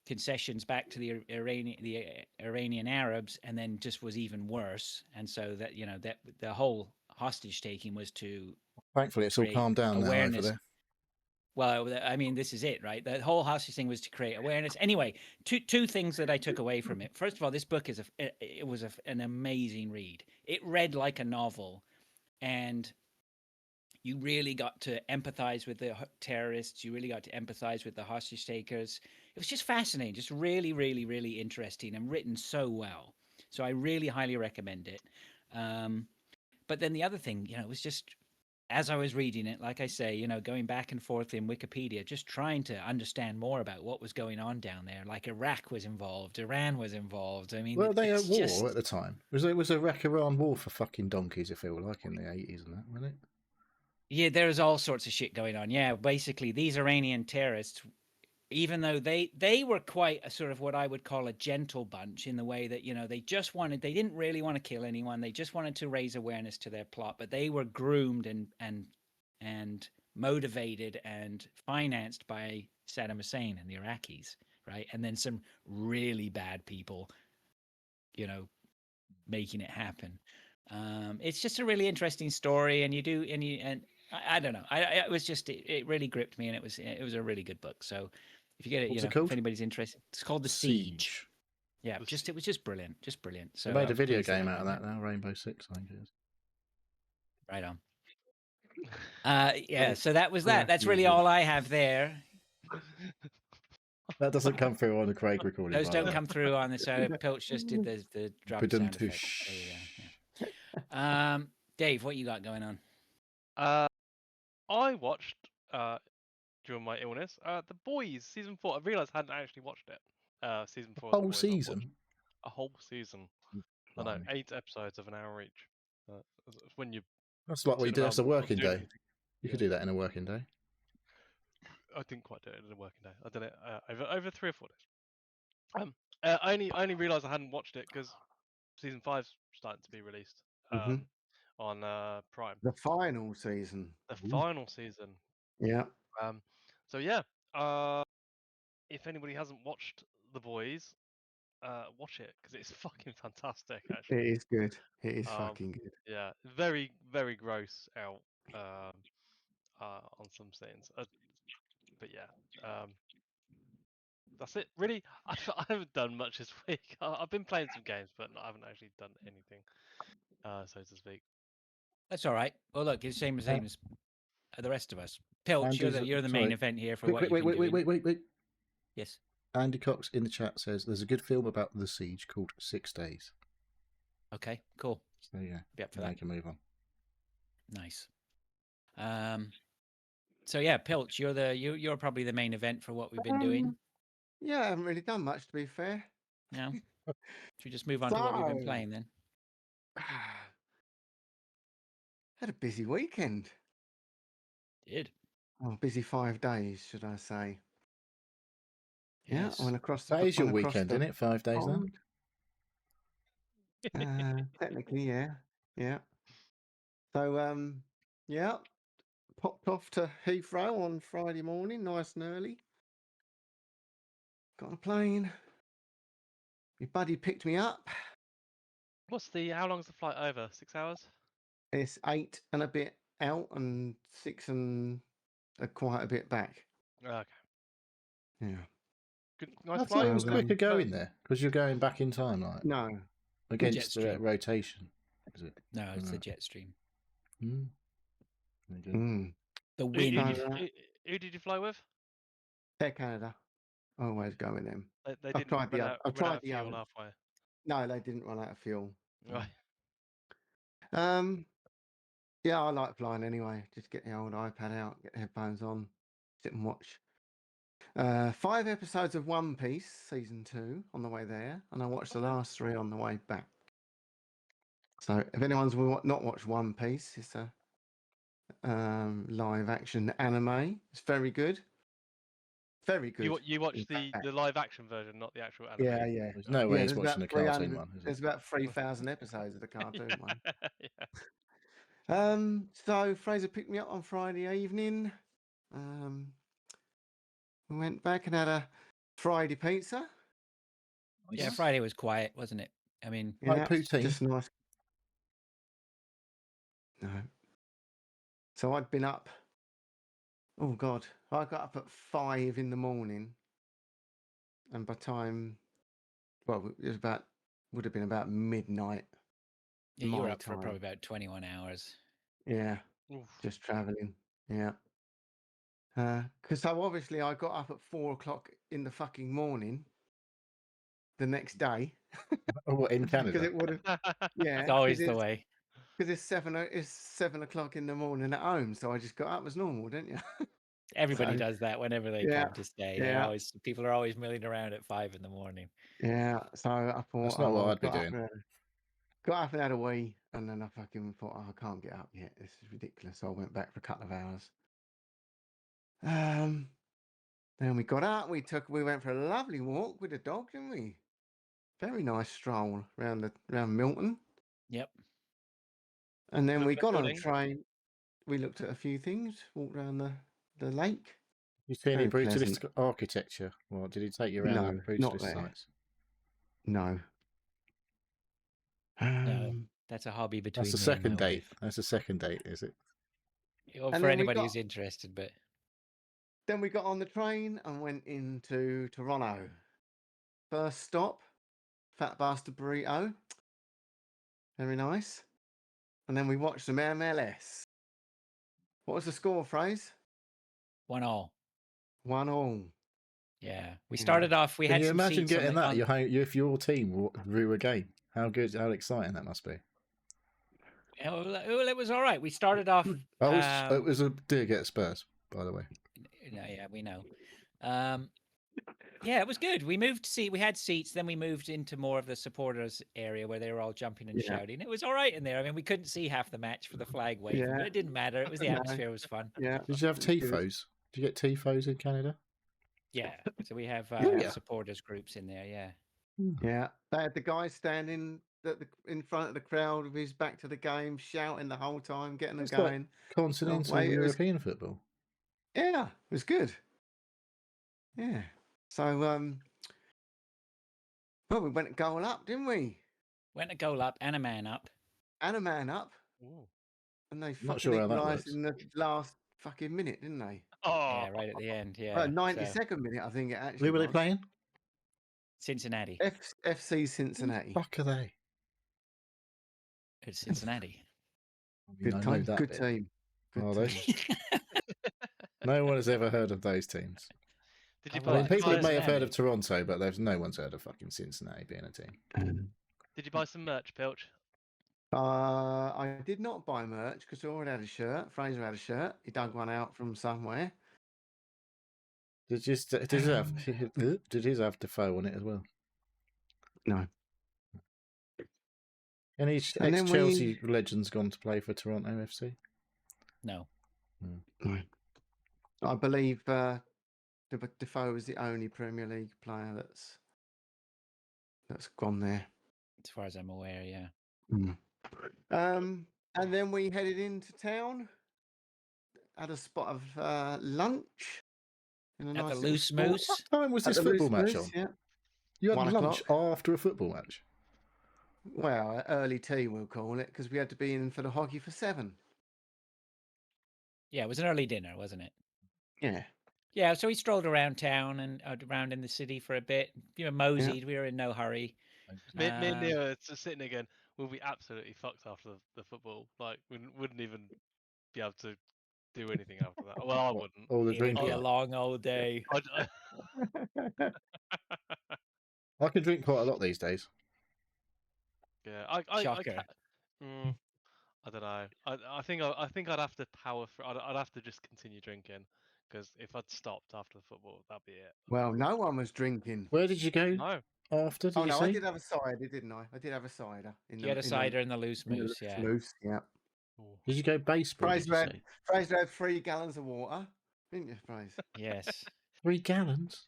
concessions back to the Iranian Arabs, and then just was even worse. And so that that the whole hostage taking was to Thankfully, it's all create calmed down now over awareness. there. Well, I mean, this is it, right? The whole hostage thing was to create awareness. Anyway, two things that I took away from it. First of all, this book was an amazing read. It read like a novel, and you really got to empathize with the terrorists. You really got to empathize with the hostage takers. It was just fascinating, just really, really, really interesting, and written so well. So I really highly recommend it. But then the other thing, it was just, as I was reading it, like I say, going back and forth in Wikipedia, just trying to understand more about what was going on down there. Like Iraq was involved, Iran was involved. I mean, Well, they were at war just... at the time. It was Iraq-Iran war for fucking donkeys, I feel like, in the 80s and that, wasn't it? Yeah, there was all sorts of shit going on. Yeah, basically, these Iranian terrorists, even though they were quite a sort of what I would call a gentle bunch in the way that, they didn't really want to kill anyone. They just wanted to raise awareness to their plot, but they were groomed and motivated and financed by Saddam Hussein and the Iraqis, right? And then some really bad people, making it happen. It's just a really interesting story, and I don't know. It was just it really gripped me, and it was a really good book. So if you get it, What's you it know, called? if anybody's interested, it's called The Siege. Yeah, it was just brilliant, just brilliant. So They made I a was video pleased game I out of did that now, Rainbow Six, I think it is. Right on. Yeah. So that was Yeah, that. That's you really wish. all I have there. That doesn't come through on the Craig recording. Those by don't the way. come through on the show. Pilch just did the drum sound effect. There you go. Yeah. Dave, what you got going on? I watched during my illness The Boys season 4. I realised I hadn't actually watched it. Season 4 of The Whole Boys. I've watched season. a whole season. I know, 8 episodes of an hour each. When you That's like what you sit do. around That's a not working doing day. anything. You could Yeah. do that in a working day. I didn't quite do it in a working day. I did it over 3 or 4 days. I only realised I hadn't watched it because season 5's starting to be released Mhm. on Prime. The final season. The final season. Yeah. So yeah, if anybody hasn't watched The Boys, watch it because it's fucking fantastic. It Actually, is good. It is fucking good. yeah, very very gross out on some scenes. But yeah, that's it. Really, I haven't done much this week. I've been playing some games, but I haven't actually done anything, so to speak. That's all right. Well, look, it's the same as the rest of us. Pilch, Andy's- you're the sorry. main event here for Wait, what wait, you've wait, been wait, doing. wait. Yes. Andy Cox in the chat says there's a good film about the siege called 6 Days. Okay. Cool. So yeah, Be up for that. make a move on. Nice. So yeah, Pilch, you're probably the main event for what we've been doing. Yeah, I haven't really done much to be fair. No. Should we just move on to what we've been So- playing then? Had a busy weekend. Did. Oh, busy 5 days, should I say? Yeah, Yes. I went across the. That is your went across weekend, the isn't it? 5 days now. pond. Technically, yeah, yeah. So, yeah, popped off to Heathrow on Friday morning, nice and early. Got on a plane. My buddy picked me up. How long's the flight over? 6 hours? It's 8 and a bit out and 6 and quite a bit back. Okay. Yeah. Good, nice I thought flight. it was So, quicker No. going there because you're going back in time, like No, against the Jetstream. rotation. Is it? No, it's the Right. Jetstream. Mm. Very good. The Who, wind. who did you fly with? Air Canada. I always go with them. They I've didn't tried the run other. out, I've run out tried of the fuel other. halfway. No, they didn't run out of fuel. Right. Yeah, I like flying anyway. Just get the old iPad out, get the headphones on, sit and watch. 5 episodes of One Piece season 2 on the way there, and I watched the last 3 on the way back. So if anyone's not watched One Piece, it's a live action anime. It's very good. Very good. You watched in fact. the live action version, not the actual anime. Yeah, yeah. There's no way he's there's watching about the cartoon 300 one, is it? There's about 3,000 episodes of the cartoon one. Yeah. So Fraser picked me up on Friday evening. We went back and had a Friday pizza. Yeah, Friday was quiet, wasn't it? I mean, Like poutine. Just nice. No. So I'd been up. Oh God, I got up at 5 in the morning, and by time, well, it was would have been about midnight. yeah, you were my up for time. probably about 21 hours. Yeah, Oof. just traveling. Yeah. Because so obviously I got up at 4 o'clock in the fucking morning the next day. Oh, what, in Because Canada? it would have, yeah. It's always the way. Because it's 7 o'clock in the morning at home, so I just got up as normal, didn't you? Everybody So, does that whenever they yeah, come to stay. yeah. People are always milling around at 5 in the morning. Yeah, so I thought, That's not what I'd be got up doing. got up and had a wee, and then I fucking thought, I can't get up yet. This is ridiculous. So I went back for a couple of hours. Then we got out. We went for a lovely walk with the dog, didn't we? Very nice stroll around Milton. Yep. And then we Milton got on a Building. train. We looked at a few things, walked around the lake. You see any Very brutalist pleasant. architecture? Well, did he take you around No, the not brutalist there. sites? No. No, that's a hobby between That's the me and my second date. wife. That's the second date, is it? Well, And for then we anybody got- who's interested, but Then we got on the train and went into Toronto. First stop, Fat Bastard Burrito. Very nice. And then we watched some MLS. What was the score, Phrase? 1-1. 1-1. Yeah, we Yeah. started off. We Can had you some imagine seats on getting the, that? on- If your team drew a game, how good, how exciting that must be. Yeah, well, it was all right. We started off. Oh, it was a dig at Spurs, by the way. Yeah, we know. Yeah, it was good. We had seats, then we moved into more of the supporters area where they were all jumping and Yeah. shouting. It was all right in there. I mean, we couldn't see half the match for the flag waving, Yeah. but it didn't matter. It was the No. atmosphere was fun. Yeah. Did you have It was good. tifos? Did you get tifos in Canada? Yeah, so we have Yeah. supporters groups in there. Yeah, Yeah. They had the guy standing in front of the crowd with his back to the game, shouting the whole time, getting them It's like going. continental Wait, it was- European football. Yeah, it was good. Yeah. So, well, we went goal up, didn't we? went a goal up and a man up. And a man up, Ooh. and they Not fucking sure how that equalised works. in the last fucking minute, didn't they? Oh, Yeah, right at the end. Yeah, Well, so 92nd minute, I think it actually. Who were they was. playing? Cincinnati. FC Cincinnati. Fuck are they? It's Cincinnati. I mean, Good I know time. that Good bit. team. Good Are they? team. No one has ever heard of those teams. did you I buy? I mean, Right, people buy- may have heard Cincinnati. of Toronto, but there's no one's heard of fucking Cincinnati being a team. Did you buy some merch, Pilch? I did not buy merch because I already had a shirt. Fraser had a shirt. He dug one out from somewhere. Did his have Defoe on it as well? No. Any And then ex-Chelsea legends gone to play for Toronto FC? No, No. I believe Defoe was the only Premier League player that's gone there. as far as I'm aware. Yeah. And then we headed into town. Had a spot of lunch in a At nice the little Loose spot. Moose. What time was At this the football Loose match Moose, on? Yeah. You had 1 lunch o'clock. after a football match. Well, early tea we'll call it because we had to be in for the hockey for 7. Yeah, it was an early dinner, wasn't it? Yeah. Yeah, so we strolled around town and around in the city for a bit. You know, moseyed. We were in no hurry. Me and Neo are just sitting again. We'll be absolutely fucked after the football. Like, we wouldn't even be able to do anything after that. Well, I What, wouldn't. all the It would be a drinking. long old day. I can drink quite a lot these days. Yeah, I Shocker. I don't know. I think I'd have to power through. I'd have to just continue drinking because if I'd stopped after the football, that'd be it. Well, no one was drinking. Where did you go No, after? Did Oh you no, say? I did have a cider, didn't I? I did have a cider. You had a cider in the Loose Moose, yeah. Moose, yeah. Did you go baseball? Did you say? Fraser had 3 gallons of water, didn't you, Fraser? Yes. 3 gallons.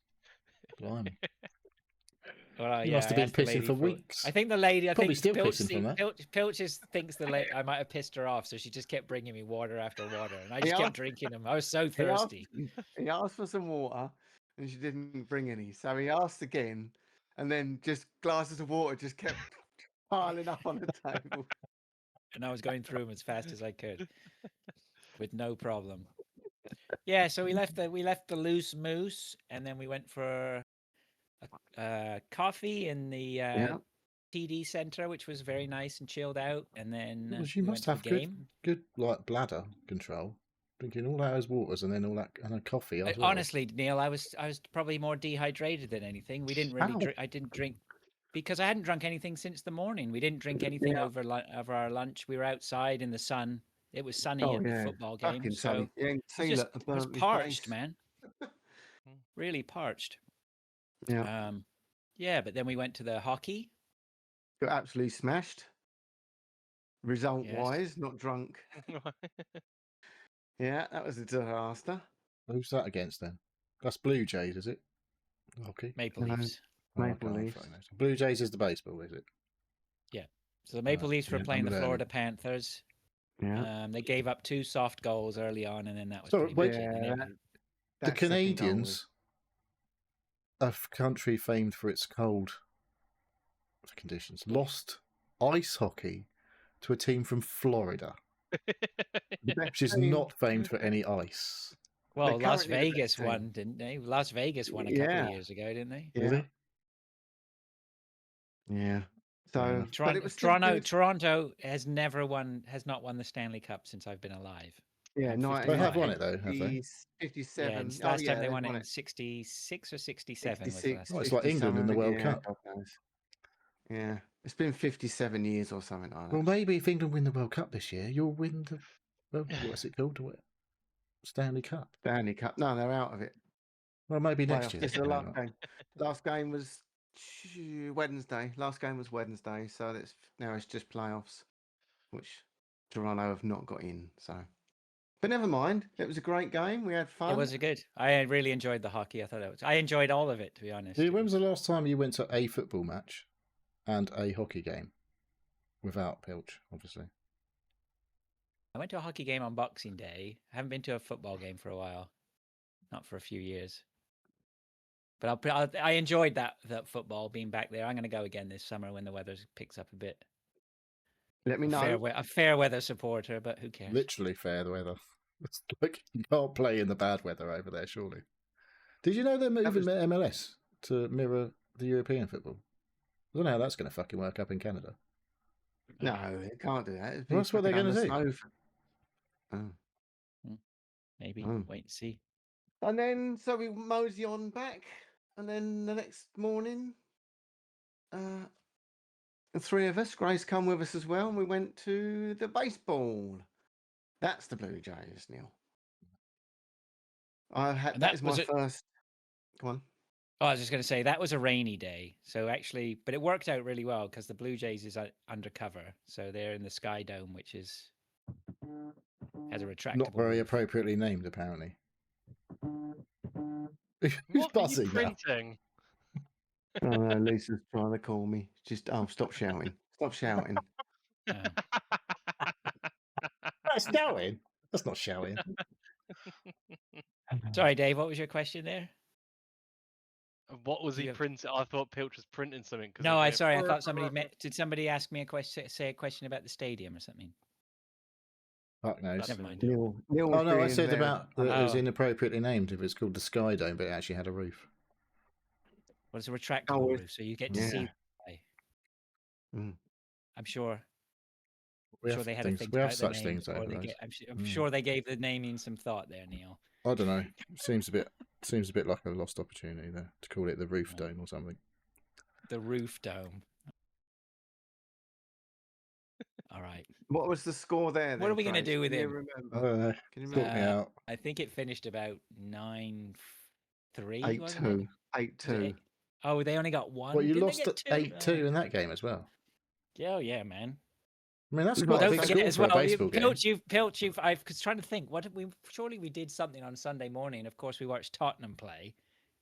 Blimey. Well, You yeah, must have I been asked the pissing lady for weeks. I think the lady, I Probably think still Pilch, pissing from that. Pilch just thinks I might have pissed her off, so she just kept bringing me water after water, and I He just kept asked- drinking them. I was so He asked- thirsty. He asked for some water, and she didn't bring any. So he asked again, and then just glasses of water just kept piling up on the table. And I was going through them as fast as I could, with no problem. Yeah, so we left the Loose Moose, and then we went for a coffee in the TD Center, which was very nice and chilled out. And then Well, you we must went to have the game. good like bladder control. Drinking all those waters and then all that and a coffee as well. Honestly, Neil, I was probably more dehydrated than anything. We didn't really How? drink. I didn't drink because I hadn't drunk anything since the morning. We didn't drink anything over our lunch. We were outside in the sun. It was sunny at the football game, Fucking so sunny. You ain't I seen was it. just I was parched, man. Really parched. Yeah. Yeah, but then we went to the hockey. Got absolutely smashed. Result-wise, not drunk. Yeah, that was a disaster. Who's that against then? That's Blue Jays, is it? Okay. Maple No. Leafs. Maple okay, Leafs. Blue Jays is the baseball, is it? So the Maple Leafs were yeah, playing the I'm Florida Panthers. Yeah. They gave up 2 soft goals early on, and then that was So, pretty wait, much it. And Yeah, then The that second goal was- Canadians, a country famed for its cold conditions, lost ice hockey to a team from Florida. The best which is team- not famed for any ice. Well, Las currently the best Vegas team. won, didn't they? Las Vegas won a couple Yeah. of years ago, didn't they? Did Yeah. he? Yeah. Fair So, enough. but it was still good. Toronto has not won the Stanley Cup since I've been alive. Yeah, I'm no, 55. They have won it though, have they? 57. Yeah, and Oh, last yeah, time they won it in it. 66 or 67 was 66, last. Oh, it's like England in the 57, World yeah, Cup. God knows. Yeah, it's been 57 years or something like that. Well, maybe if England win the World Cup this year, you'll win the what's it called? Stanley Cup. Stanley Cup. No, they're out of it. Well, maybe next Playoffs. year. This is they the can last win game. Last game was Wednesday. Last game was Wednesday, so now it's just playoffs, which Toronto have not got in. So, but never mind. It was a great game. We had fun. It was good. I really enjoyed the hockey. I enjoyed all of it, to be honest. When was the last time you went to a football match and a hockey game without Pilch, obviously? I went to a hockey game on Boxing Day. I haven't been to a football game for a while, not for a few years. But I enjoyed that football being back there. I'm going to go again this summer when the weather picks up a bit. Let me know. A fair weather supporter, but who cares? Literally fair weather. It's like you can't play in the bad weather over there, surely. Did you know they're moving MLS to mirror the European football? I don't know how that's going to fucking work up in Canada. No, it can't do that. Well, that's what they're going to do. Maybe. Wait and see. And then, so we mosey on back. And then the next morning, the three of us, Grace come with us as well, and we went to the baseball. That's the Blue Jays, Neil. That is my first one. Oh, I was just going to say, that was a rainy day. So actually, but it worked out really well because the Blue Jays is undercover. So they're in the Sky Dome, which has a retractable Not very roof. appropriately named, apparently. Who's What buzzing are you now? printing? Oh no, Lisa's trying to call me. Stop shouting. Stop shouting. That's shouting. That's not shouting. Sorry, Dave, what was your question there? What was he printing? I thought Pilch was printing something. No, I thought did somebody ask me say a question about the stadium or something? Fuck knows. Never mind. Neil Oh no, I said there. about that it was inappropriately named if it's called the Sky Dome, but it actually had a roof. Well, it's a retractable roof, so you get to see. I'm sure. We have they had a think we have about such the name things over those. I'm sure they gave the naming some thought there, Neil. I don't know. Seems a bit like a lost opportunity there to call it the Roof Dome or something. The Roof Dome. All right. What was the score there? Then, what are we going to do with Can him? you remember? I don't know. Can you Sort remember? me out. I think it finished about 9-3. 8-2. 8-2. Oh, they only got one. Well, you Didn't lost they at get 8-2 in that game as well. Oh yeah, man. I mean, that's Well, quite a Don't big forget score as for well. a baseball game. Pilch, I was trying to think. Surely we did something on Sunday morning. Of course, we watched Tottenham play,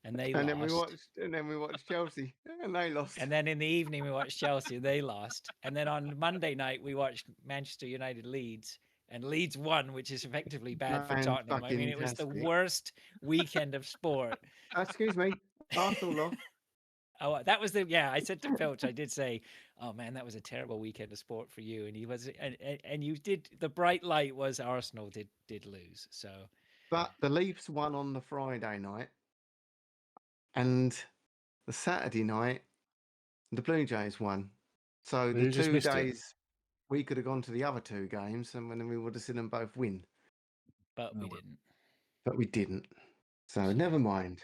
and they lost. Then we watched Chelsea, and they lost. And then in the evening we watched Chelsea, and they lost. And then on Monday night we watched Manchester United Leeds, and Leeds won, which is effectively bad for Tottenham. I mean, it was the worst weekend of sport. Excuse me, Arsenal lost. Oh, that was I said to Pilch, I did say, oh man, that was a terrible weekend of sport for you. And he was, and you did, the bright light was Arsenal did lose. So, but the Leafs won on the Friday night, and the Saturday night, the Blue Jays won. So the 2 days we could have gone to the other 2 games, and then we would have seen them both win. But we didn't. But we didn't. So never mind.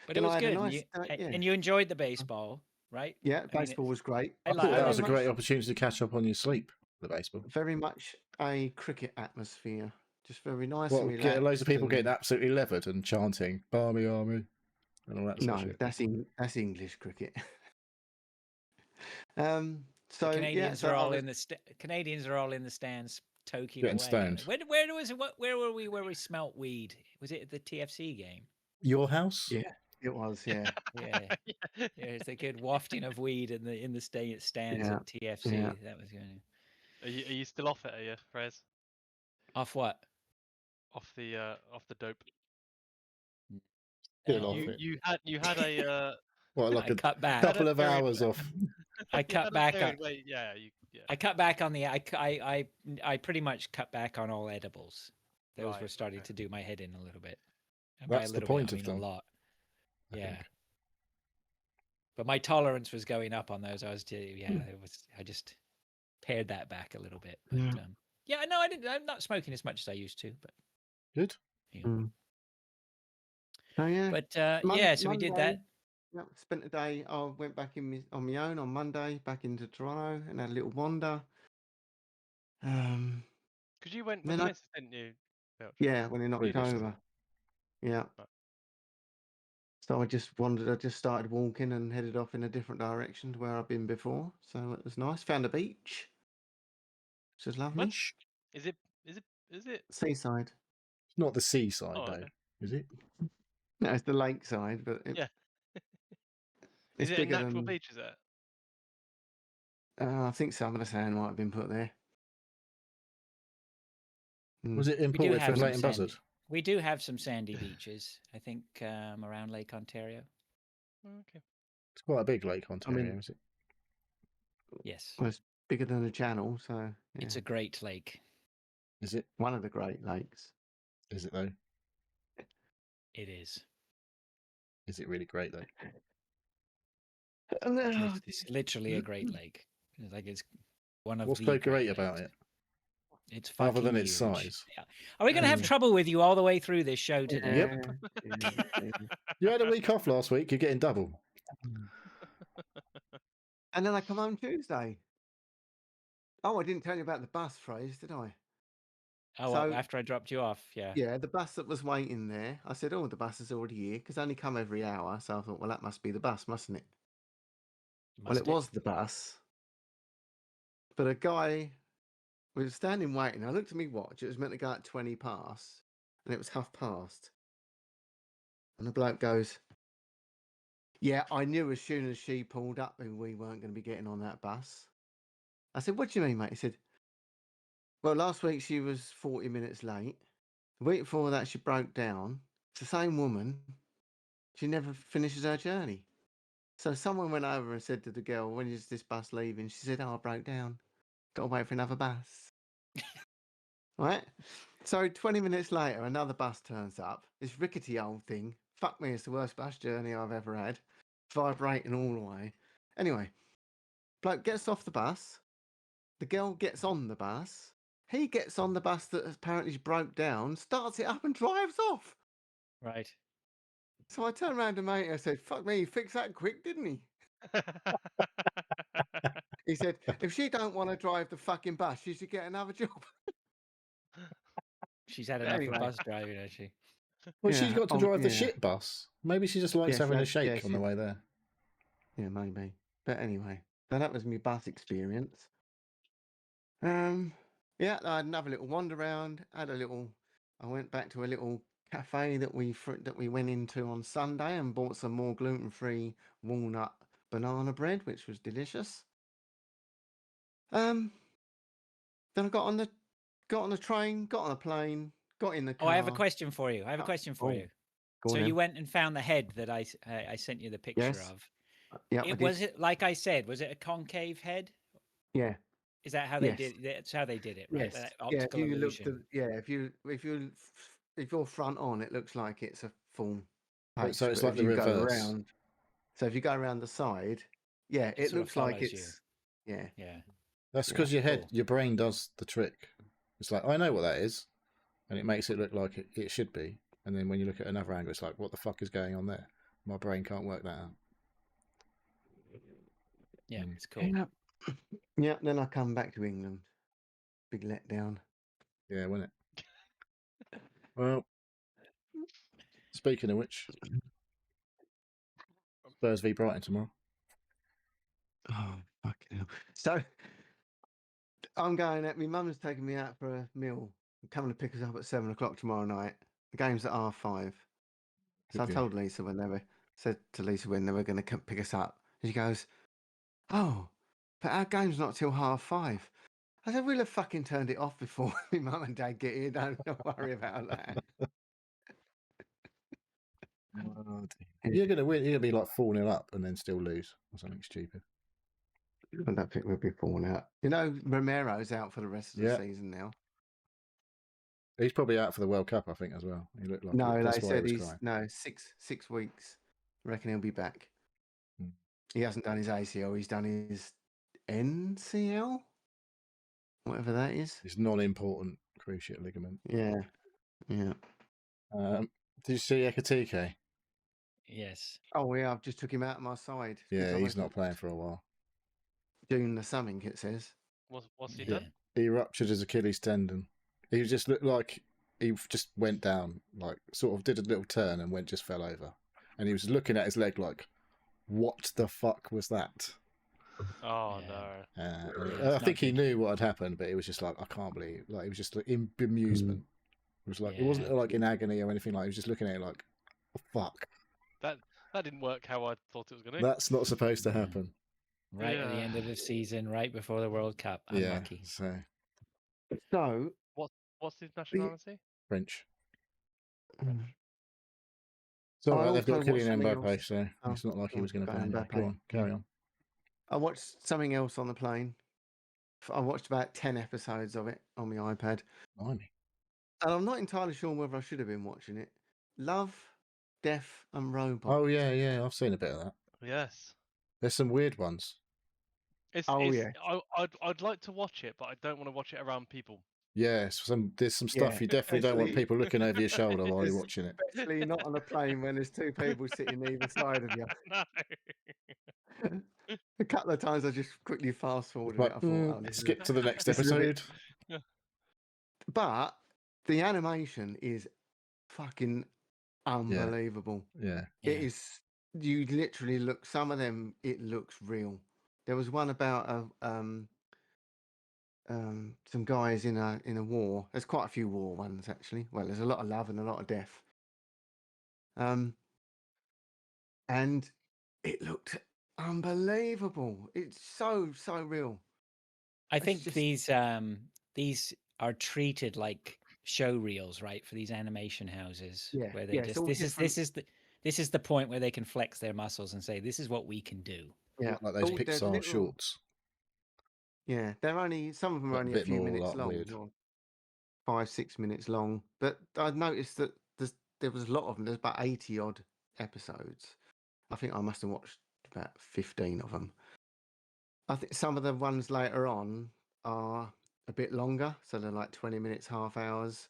But it was good. And you enjoyed the baseball, right? Yeah, baseball was great. I thought that was a great opportunity to catch up on your sleep, the baseball. Very much a cricket atmosphere. Just very nice and relaxed. Get loads of people getting absolutely levered and chanting, Barmy Army, and all that sort of shit. That's English cricket. So the Canadians are all in the Canadians are all in the stands toking getting away. stoned. Where were we? Where we smelt weed? Was it at the TFC game? Your house? Yeah, it was. Yeah, yeah. It's a good wafting of weed in the stands at TFC. Yeah. That was going. Are you still off it? Are you, Frez? Off what? Off the dope. Still off it. You had a well, like I cut back. couple of hours off. I cut back. Yeah, I cut back on the. I pretty much cut back on all edibles. Those were Right, starting okay. to do my head in a little bit. And by a That's the little point bit, I of mean them. a lot. I Yeah. think. But my tolerance was going up on those. I just pared that back a little bit. But Yeah. no, I'm not smoking as much as I used to. But Good. yeah. So yeah. But so we did that. Yeah, spent a day. I went back on my own on Monday, back into Toronto, and had a little wander. Because you went for Then the I- missus, didn't you? Belch? Yeah, when in Previously. October. Yeah. Right. So I just wandered. I just started walking and headed off in a different direction to where I've been before. So it was nice. Found a beach, which was lovely. Much. Is it? Seaside. It's not the seaside Oh, though, okay. is it? No, it's the lakeside, but Yeah. it's Is it a bigger natural than. beach? Is it? I think some of the sand might have been put there. Was it We do imported have from some Leighton sandy. Buzzard? We do have some sandy beaches. I think around Lake Ontario. Okay. It's quite a big Lake Ontario, is it? Yes, Well, it's bigger than a channel, so yeah. it's a great lake. Is it? One of the Great Lakes. Is it though? It is. Is it really great though? It's literally a great lake. It's one of What's the so great great about lakes. it? It's fucking Other than its huge. size. Yeah. Are we going to have trouble with you all the way through this show today? Yeah. You had a week off last week. You're getting double. And then I come home Tuesday. Oh, I didn't tell you about the bus phrase, did I? Oh, So- after I dropped you off, yeah. Yeah, the bus that was waiting there. I said, "Oh, the bus is already here," because they only come every hour. So I thought, well, that must be the bus, mustn't it? Well, Must it was the bus, but a guy was standing waiting. I looked at my watch; it was meant to go at 20 past, and it was past. And the bloke goes, "Yeah, I knew as soon as she pulled up that we weren't going to be getting on that bus." I said, "What do you mean, mate?" He said, "Well, last week she was 40 minutes late. The week before that, she broke down. It's the same woman. She never finishes her journey." So someone went over and said to the girl, "When is this bus leaving?" She said, "Oh, I broke down. Got to wait for another bus." Right? So 20 minutes later, another bus turns up. This rickety old thing. Fuck me, it's the worst bus journey I've ever had. Vibrating all the way. Anyway, bloke gets off the bus. The girl gets on the bus. He gets on the bus that apparently broke down, starts it up and drives off. Right. So I turned around to mate and I said, "Fuck me, he fixed that quick, didn't he?" He said, "If she don't want to drive the fucking bus, she should get another job." She's had enough Anyway. of bus driving, has she? Well, she's Yeah, got to drive the yeah. shit bus. Maybe she just likes Yeah, she having a had- shake yeah, on she- the way there. Yeah, maybe. But anyway, so that was my bus experience. Yeah, I had another little wander around. I went back to a little cafe that we went into on Sunday and bought some more gluten-free walnut banana bread, which was delicious. Then I got on the train, got on a plane, got in the Oh, car. I have a question for you. I have a question for Oh, you. go on So then. you went and found the head that I sent you the picture Yes. of. Yeah, I did. Was it like I said? Was it a concave head? Yeah. Is that how they Yes. did? That's how they did it, right? Yes. That Yeah, if optical you look illusion. if you're front on, it looks like it's a full face. So it's but like if the you go reverse. around, so if you go around the side, yeah, It it sort of looks like follows it's yeah. Yeah. That's Yeah, because cool. your brain does the trick. It's like, I know what that is, and it makes it look like it should be. And then when you look at another angle, it's like, what the fuck is going on there? My brain can't work that out. Yeah, Mm. it's cool. Yeah. Yeah, then I come back to England. Big letdown. Yeah, wasn't it? Well, speaking of which, Spurs v Brighton tomorrow. Oh, fucking hell. So I'm going out. My mum's taking me out for a meal. Coming to pick us up at 7 o'clock tomorrow night. The game's at 5:30. So I Good told Lisa said to Lisa when they were going to pick us up. And she goes, "Oh, but our game's not till 5:30. I said, "We'll have fucking turned it off before my mum and dad get here. Don't worry about that." Oh, you're gonna win. You're gonna be like 4-0 up and then still lose or something stupid. I don't think we'll be falling out. You know, Romero's out for the rest of the Yeah. season now. He's probably out for the World Cup, I think, as well. He looked like No, it. That's they why he said was he's crying. six weeks. I reckon he'll be back. Hmm. He hasn't done his ACL. He's done his NCL, whatever that is. It's non-important cruciate ligament. Yeah, yeah. Did you see Ekatike? Yes. Oh yeah, I've just took him out of my side. 'cause Yeah, I he's not thought playing for a while. Doing the something. It says. What's he Yeah. done? He ruptured his Achilles tendon. He just looked like he just went down, like sort of did a little turn and just fell over. And he was looking at his leg like, what the fuck was that? Oh Yeah. no. it's I not think he good. knew what had happened, but it was just like, I can't believe, like, it was just like, in bemusement. It was like, it wasn't Yeah. like in agony or anything like. He was just looking at it like, oh, fuck, That didn't work how I thought it was going to. that's not supposed to Yeah. happen. Right at the Yeah. end of the season, right before the World Cup. Unlucky. Yeah, so So What's his nationality? French. mm, It's all I right. They've got also watched Kylian something Mbappe, else. so Oh, it's not like he was going to go play anyway. Mbappe. Go on, carry on. I watched something else on the plane. I watched about 10 episodes of it on my iPad. Blimey. And I'm not entirely sure whether I should have been watching it. Love, Death and Robots. Oh yeah, I've seen a bit of that. Yes. There's some weird ones. Yeah. I'd like to watch it, but I don't want to watch it around people. Yeah, there's some stuff Yeah, you definitely don't want especially- people looking over your shoulder while you're watching it. Especially not on a plane when there's two people sitting either side of you. No. A couple of times I just quickly fast forwarded Like, it. I thought, oh, this is skip to the next this is a bit- episode. But the animation is fucking unbelievable. Yeah. It is. You literally look. Some of them, it looks real. There was one about some guys in a war. There's quite a few war ones actually. Well, there's a lot of love and a lot of death. And it looked unbelievable. It's so real. I It's think just- these are treated like show reels, right, for these animation houses. Yeah, Where they yeah, it's just all this is the point where they can flex their muscles and say, this is what we can do. Yeah, Like those all- there's Pixar little- shorts. Yeah, they're only some of them are But a only a bit few more, minutes like, long, weird. or 5-6 minutes long. But I noticed that there was a lot of them. There's about 80 odd episodes. I think I must have watched about 15 of them. I think some of the ones later on are a bit longer, so they're like 20 minutes, half hours.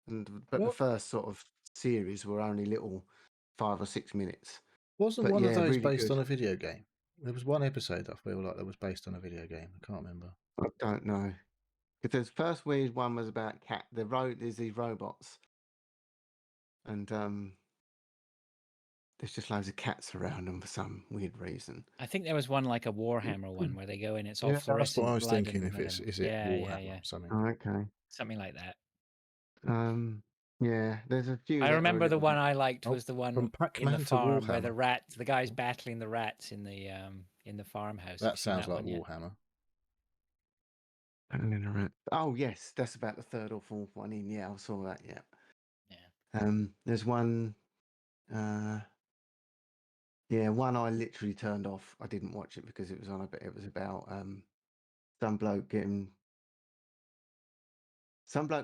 But the What? first sort of series were only little 5 or 6 minutes. Wasn't But one of yeah, those really based good. on a video game? There was one episode I feel like that was based on a video game. I can't remember. I don't know. Because the first weird one was about there's these robots. And there's just loads of cats around them for some weird reason. I think there was one like a Warhammer one where they go in, it's all Yeah, that's fluorescent what I was blood thinking. and If is it yeah, Warhammer yeah, or something? Oh, okay. something like that. Yeah, there's a few. I that are a remember the little one bit- I liked Oh, was the one from in Pac-Man the to farm where Warhammer. the guy's battling the rats in the farmhouse. Have you That seen sounds like one yet? Warhammer. Oh yes, that's about the third or fourth one in. Yeah, I saw that. Yeah. Yeah. There's one. Yeah, one I literally turned off. I didn't watch it because it was on a bit. It was about some bloke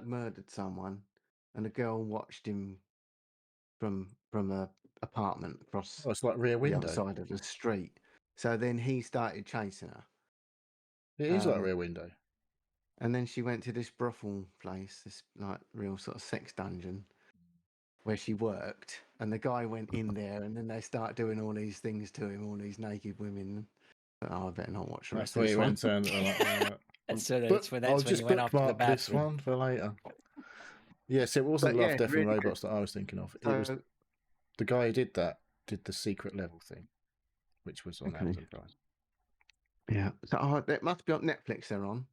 murdered someone, and a girl watched him from a apartment across Oh, it's like Rear the Window. other side of the street. So then he started chasing her. It is like Um, Rear Window. And then she went to this brothel place, this like real sort of sex dungeon, where she worked. And the guy went in there, and then they start doing all these things to him, all these naked women. But, I better not watch the That's rest of where this he one. went and And so but that's when I'll you just went off to the bookmark this bathroom. one for later. Yes, it wasn't But Love, yeah, Death really and good. Robots that I was thinking of. It was So, the guy who did the secret level thing, which was on Okay. Amazon Prime. yeah, so it must be on Netflix. They're on,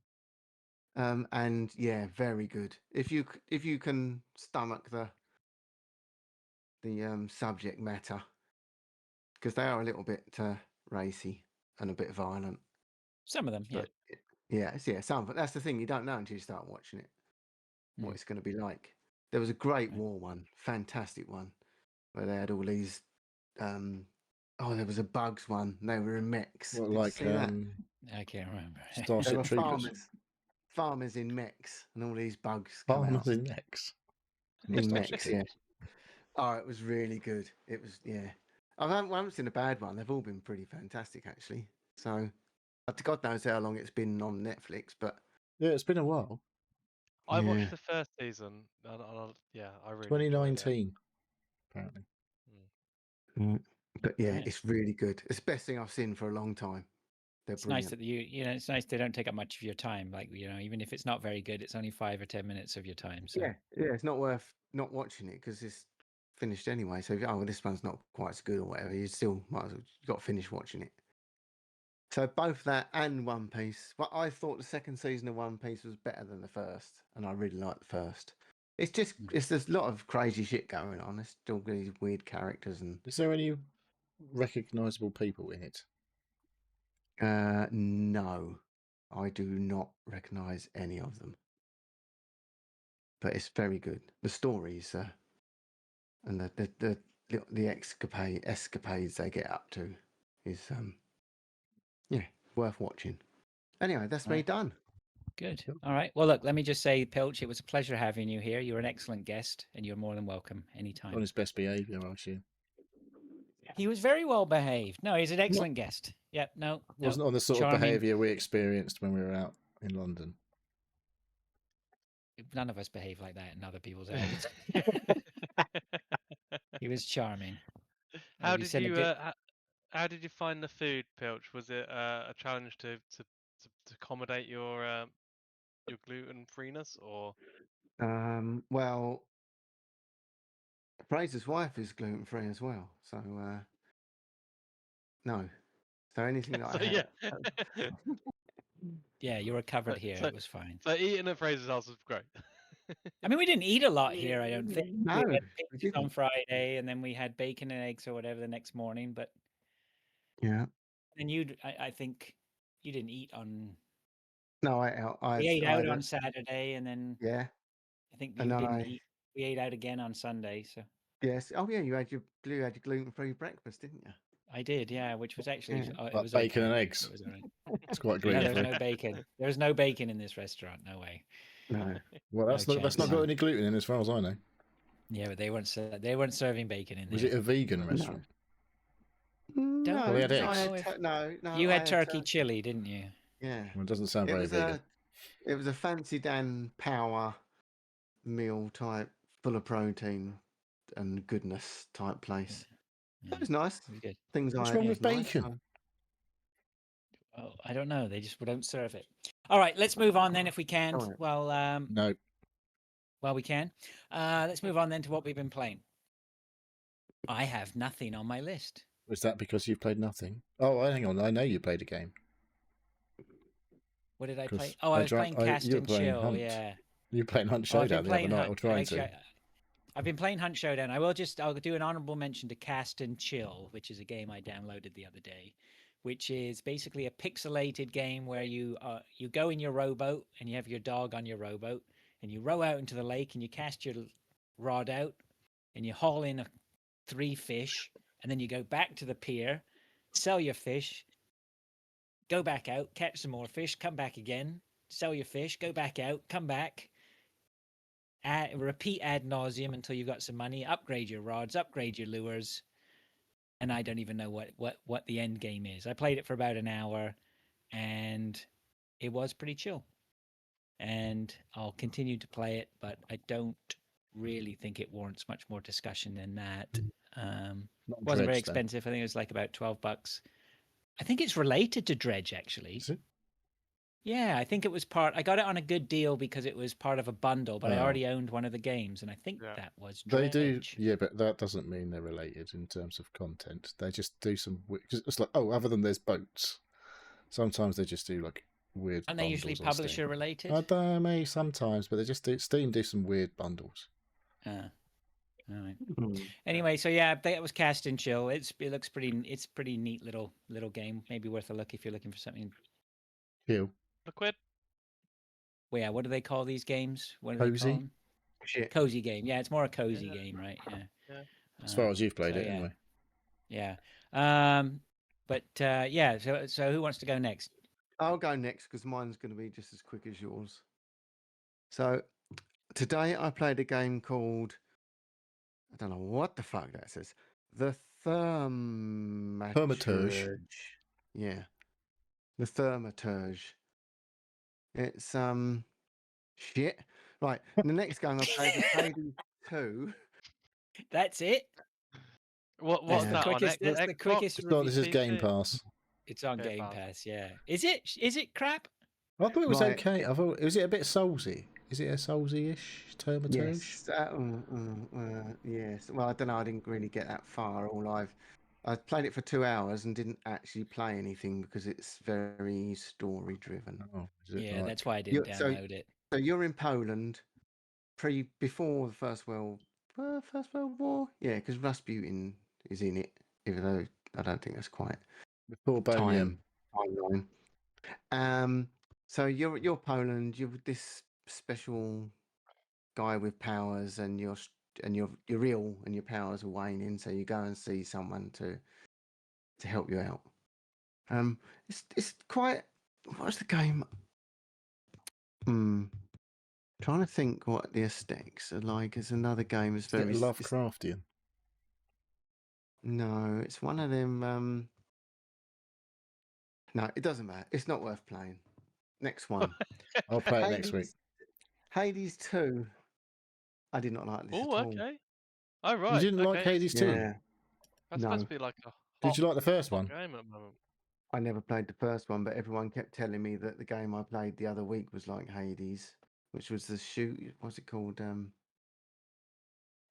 and yeah, very good. If you can stomach the subject matter, because they are a little bit racy and a bit violent. Some of them, yeah. But some. But that's the thing, you don't know until you start watching it what Mm. it's going to be like. There was a great Right. war one, fantastic one, where they had all these. There was a bugs one. They were in mechs. What, Did you like see that? I can't remember. There Starship were Troopers. farmers in mechs, and all these bugs come Farmers out in Next. in mechs. Yeah. Oh, it was really good. It was, yeah. I haven't seen a bad one. They've all been pretty fantastic, actually. So, God knows how long it's been on Netflix, but Yeah, it's been a while. I Yeah. watched the first season, and yeah, I really enjoyed it. 2019, apparently. But yeah, Right. it's really good. It's the best thing I've seen for a long time. They're It's nice brilliant. that it's nice they don't take up much of your time. Like, even if it's not very good, it's only 5 or 10 minutes of your time. So Yeah, it's not worth not watching it because it's finished anyway. So, well, this one's not quite as good or whatever, you still might as well, you've got to finish watching it. So both that and One Piece. But I thought the second season of One Piece was better than the first, and I really liked the first. It's just there's a lot of crazy shit going on. There's still these weird characters and Is there any recognisable people in it? no, I do not recognise any of them. But it's very good. The stories and the escapades they get up to is worth watching. Anyway, that's me Right. done. good. Cool. All right. Well, look, let me just say, Pilch, it was a pleasure having you here. You're an excellent guest, and you're more than welcome On anytime. his best behaviour, I assume. He was very well behaved. No, he's an excellent guest. Yep. No. Wasn't on the sort of charming. behaviour we experienced when we were out in London. None of us behave like that in other people's houses. He was charming. How You did sent a you good- how did you find the food, Pilch? Was it a challenge to accommodate your gluten freeness, or Well, Fraser's wife is gluten free as well, so no. So anything that so I had, yeah. Yeah, you were covered So- here. so- It was fine. So eating at Fraser's house was great. I mean, we didn't eat a lot here, I don't think. No, We had we pizzas on didn't. Friday, and then we had bacon and eggs or whatever the next morning. But Yeah. then I think you didn't eat on. No, I ate out. We ate I out had on a- Saturday, and then Yeah. I think And you then didn't I eat. We ate out again on Sunday, so yes. Oh yeah, you had your gluten free breakfast, didn't you? I did, yeah, which was actually Yeah. it Like was bacon okay. and eggs. It was all right. It's quite No, gluten there's free. no bacon. There's no bacon in this restaurant. No way. No. Well, that's No not chance. got any gluten in, as far as I know. Yeah, but they weren't serving bacon in Was there. it a vegan restaurant? No, Well, they had I eggs. had no. You I had turkey chili, didn't you? Yeah. Well, it doesn't sound It very was vegan. it was a fancy Dan power meal type, full of protein and goodness type place. Yeah, It was nice. it was good. Things What's I wrong ate with was nice, bacon? so- Oh, I don't know. They just don't serve it. All right, let's move on then if we can. All right. Well, No. we can. Let's move on then to what we've been playing. I have nothing on my list. Was that because you've played nothing? Oh, hang on. I know you played a game. What did I 'Cause play? Oh, I was playing Cast you were and playing Chill. Hunt. Yeah. You were playing Hunt Oh, I've been Showdown the other playing night, Hunt. or trying Actually, to. I've been playing Hunt Showdown. I'll do an honorable mention to Cast and Chill, which is a game I downloaded the other day, which is basically a pixelated game where you go in your rowboat and you have your dog on your rowboat and you row out into the lake and you cast your rod out and you haul in 3 fish and then you go back to the pier, sell your fish, go back out, catch some more fish, come back again, sell your fish, go back out, come back. Repeat ad nauseum until you've got some money, upgrade your rods, upgrade your lures, and I don't even know what the end game is. I played it for about an hour and it was pretty chill. And I'll continue to play it, but I don't really think it warrants much more discussion than that. Not Wasn't very Dredge, then. expensive. I think it was like about $12. I think it's related to Dredge actually. Is it? Yeah, I think it was I got it on a good deal because it was part of a bundle, but I Oh. already owned one of the games, and I think Yeah. that was They Dredge. do, yeah, but that doesn't mean they're related in terms of content. They just do some because it's like, oh, other than there's boats, sometimes they just do like weird. And they usually bundles on Steam. publisher related. I don't know, maybe sometimes, but they just do. Steam do some weird bundles. All right. Hmm. Anyway, so yeah, that was Cast and Chill. It looks pretty. It's pretty neat little game. Maybe worth a look if you're looking for something. Kill. Liquid? Well, yeah, what do they call these games? What do they Cozy? call them? Shit. Cozy game. Yeah, it's more a cozy game, right? Yeah. Yeah. As far as you've played so, it, yeah. anyway. Yeah. Yeah. But yeah. So who wants to go next? I'll go next because mine's going to be just as quick as yours. So today I played a game called, I don't know what the fuck that says. The Thaumaturge. Yeah, the Thaumaturge. It's shit. Right. The next game I played was Hades 2. That's it. What's Yeah. That's the that on quickest. That's the Xbox? quickest It's not. review. This is Game PC? Pass. It's on Game Game Pass. Pass. Yeah. Is it? Is it crap? I thought it was Right. okay. I thought was it a bit soulsy? Is it a soulsy-ish Thaumaturge? Yes. Yes. Well, I don't know. I didn't really get that far. I played it for 2 hours and didn't actually play anything because it's very story driven. Oh, is it Yeah, like... that's why I didn't download it. So you're in Poland, before the First World War. Yeah, because Rasputin is in it, even though I don't think that's quite before Bonium? timeline. So you're Poland. You're this special guy with powers, and you're ill, and your powers are waning. So you go and see someone to help you out. It's quite. What's the game? Trying to think what the aesthetics are like. It's another game. It's Is it very Lovecraftian? No, it's one of them. No, it doesn't matter. It's not worth playing. Next one. I'll play it next week. Hades 2. I did not like this at Oh, all. okay. Oh, right. You didn't like okay. Hades 2? Yeah, That's No. supposed to be like a Did you like the first hot one? game at the moment. I never played the first one, but everyone kept telling me that the game I played the other week was like Hades, which was the what's it called?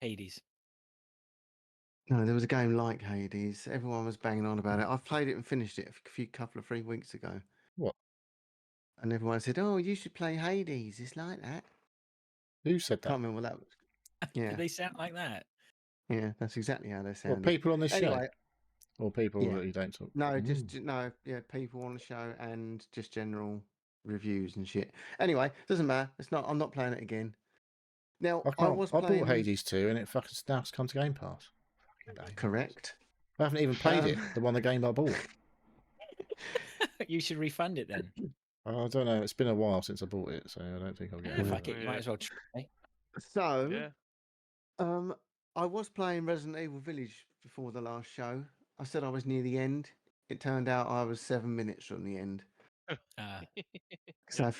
Hades. No, there was a game like Hades. Everyone was banging on about it. I've played it and finished it a couple of 3 weeks ago. What? And everyone said, "Oh, you should play Hades. It's like that." Who said that? Can't remember what that was. Yeah, Did they sound like that? yeah, that's exactly how they What, sounded. people on this Anyway, show? Or people Yeah. that you don't talk? no, Ooh. yeah, people on the show and just general reviews and shit. Anyway, doesn't matter. I'm not playing it again. Now, I was I playing. bought Hades 2 and it fucking now it's come to Game Pass. Correct. I haven't even played it. The one, the game I bought. You should refund it then. I don't know. It's been a while since I bought it, so I don't think I'll get Yeah, it. fuck it. You might Yeah. as well try. So, Yeah. I was playing Resident Evil Village before the last show. I said I was near the end. It turned out I was 7 minutes from the end. So I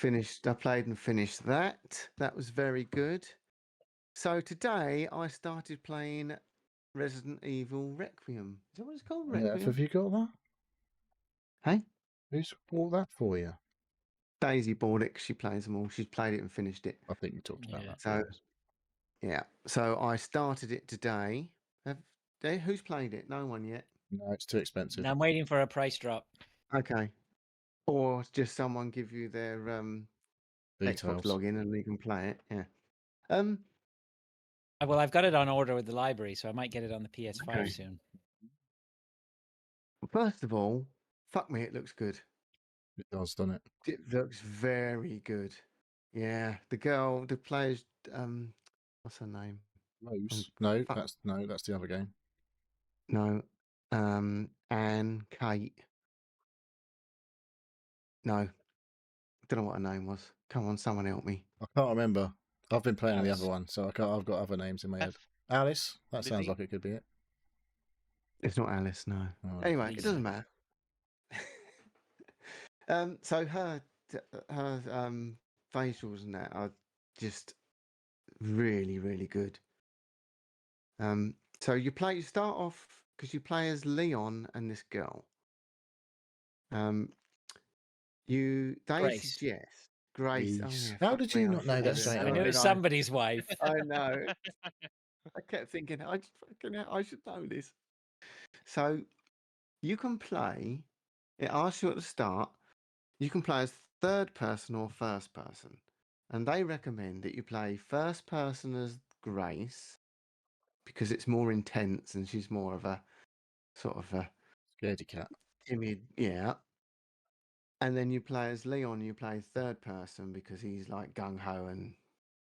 played and finished that. That was very good. So today I started playing Resident Evil Requiem. Is that what it's called? Requiem? Have you got that? Hey? Who's bought that for you? Daisy bought it 'cause she plays them all. She's played it and finished it. I think you talked about Yeah. that. So, yeah. So I started it today. Who's played it? No one yet. No, it's too expensive. Now I'm waiting for a price drop. Okay. Or just someone give you their Xbox Details. login and you can play it. Yeah. Well, I've got it on order with the library, so I might get it on the PS5 Okay. soon. First of all, fuck me, it looks good. It does, doesn't it? It looks very good. Yeah. The player's what's her name? Rose. No, fuck. that's the other game. No. Anne, Kate. No. Don't know what her name was. Come on, someone help me. I can't remember. I've been playing the Alice. other one, so I've got other names in my head. F. Alice. That sounds Lily? like it could be it. It's not Alice, no. Oh, Anyway, it Lisa. doesn't matter. So her facials and that are just really, really good. So you start off because you play as Leon and this girl. They Grace. suggest Grace. Oh, Jeez. yeah, How fuck did me, you I not know should that have straight I away? knew it was I- somebody's wife. I know. I kept thinking, I should know this. So you can play. It asks you at the start. You can play as third person or first person, and they recommend that you play first person as Grace because it's more intense and she's more of a sort of a Scaredy cat. timid, yeah. And then you play as Leon. You play third person because he's like gung ho and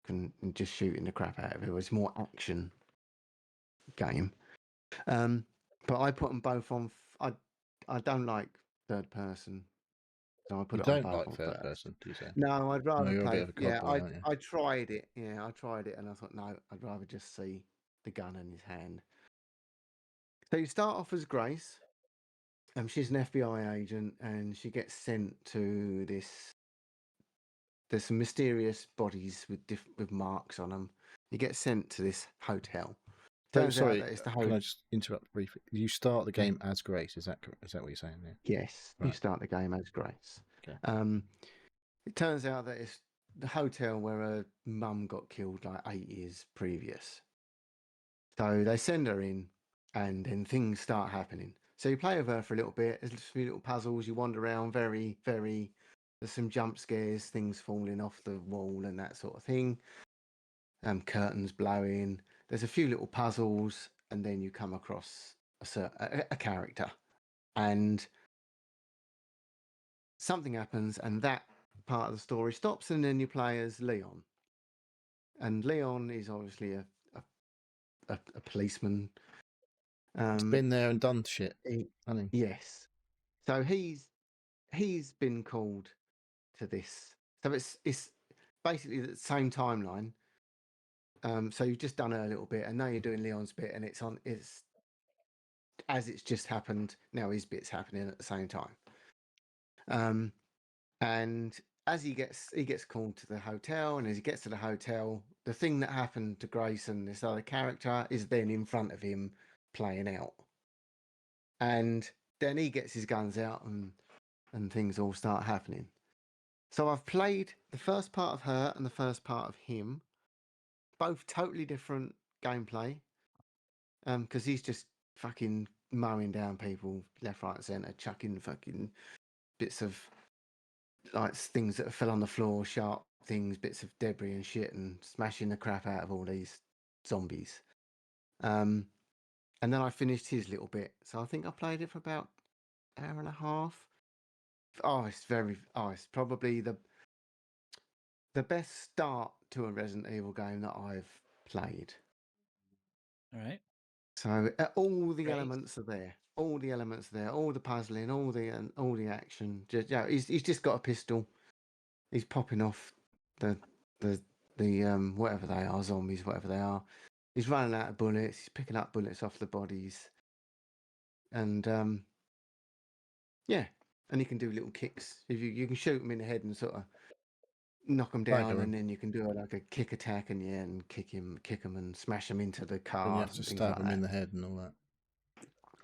can just shooting the crap out of it. It's more action game. But I put them both on. I don't like third person So I put You it on don't both like on third first. person, do you say? No, I'd rather you're a play. bit of a Yeah, codboy, aren't you? I tried it. Yeah, I tried it, and I thought, no, I'd rather just see the gun in his hand. So you start off as Grace. She's an FBI agent, and she gets sent to this. There's some mysterious bodies with marks on them. You get sent to this hotel. So, Turns out sorry, that it's the can hotel. I just interrupt briefly? You start the game as Grace, is that what you're saying there? Yes, you Right. start the game as Grace. Okay. It turns out that it's the hotel where her mum got killed like 8 years previous. So they send her in, and then things start happening. So you play with her for a little bit. There's a few little puzzles. You wander around. There's some jump scares, things falling off the wall, and that sort of thing. Curtains blowing. There's a few little puzzles, and then you come across a character, and something happens, and that part of the story stops, and then you play as Leon. And Leon is obviously a policeman. He's been there and done shit. hasn't he? Yes. So he's been called to this. So it's basically the same timeline. So you've just done her a little bit, and now you're doing Leon's bit, and it's as it's just happened. Now his bit's happening at the same time. And as he gets called to the hotel, and as he gets to the hotel, the thing that happened to Grace and this other character is then in front of him playing out. And then he gets his guns out, and things all start happening. So I've played the first part of her and the first part of him, both totally different gameplay. Because he's just fucking mowing down people left, right, and centre, chucking fucking bits of like things that fell on the floor, sharp things, bits of debris and shit, and smashing the crap out of all these zombies. And then I finished his little bit. So I think I played it for about an hour and a half. It's probably the best start to a Resident Evil game that I've played. All right. So all the Great. elements are there. All the elements are there. All the puzzling, all the action. He's just got a pistol. He's popping off the whatever they are, zombies, whatever they are. He's running out of bullets. He's picking up bullets off the bodies, and and he can do little kicks. If you can shoot him in the head and sort of knock him down, Stagger him. and then you can do like a kick attack, and kick him, and smash him into the Then car. you have to stab him in the head and all that.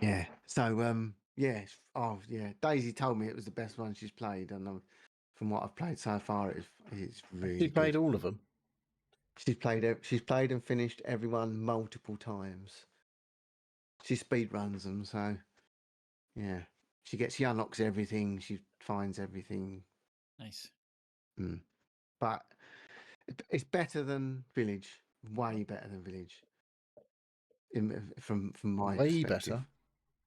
Yeah. So Daisy told me it was the best one she's played, and from what I've played so far, it's really She played good. all of them. She's played and finished everyone multiple times. She speed runs them, so yeah. She unlocks everything. She finds everything. Nice. But it's better than Village. Way better than Village. From my Way perspective. better.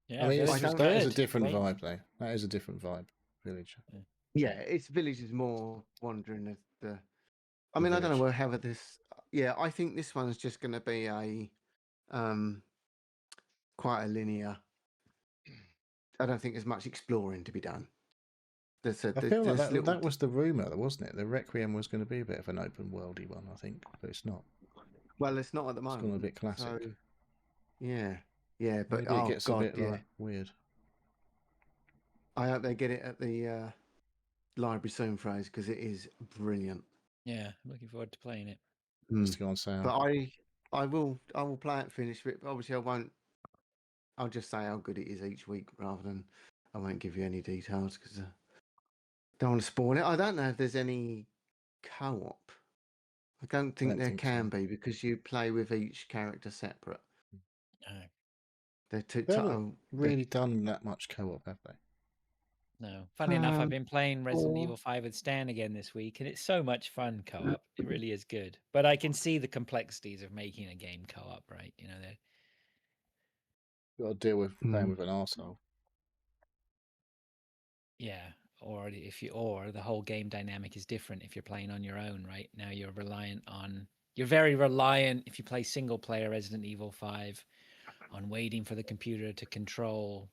Yeah, I mean, Village was that is a good. different Way- vibe, though. That is a different vibe. Village. Yeah, it's Village is more wandering of the. I The mean, I don't know village. how this. Yeah, I think this one's just going to be a, quite a linear. I don't think there's much exploring to be done. I feel like that was the rumor, wasn't it? The Requiem was going to be a bit of an open worldy one, I think, but it's not. Well, it's not at the It's moment. gone a bit classic. So, yeah, but Maybe it gets a bit like weird. I hope they get it at the library soon, Fraser, because it is brilliant. Yeah, I'm looking forward to playing it. It's gone sound. But I will play it, finish it. But obviously, I won't. I'll just say how good it is each week, rather than I won't give you any details because I don't want to spoil it. I don't know if there's any co-op. I don't think there can be because you play with each character separate. No. They're They haven't really done that much co-op, have they? No. Funny enough, I've been playing Resident Evil 5 with Stan again this week, and it's so much fun co-op. It really is good. But I can see the complexities of making a game co-op, right? You know, You've got to deal with playing with an arsehole. Yeah, or the whole game dynamic is different if you're playing on your own, right? Now you're very reliant if you play single player Resident Evil 5 on waiting for the computer to control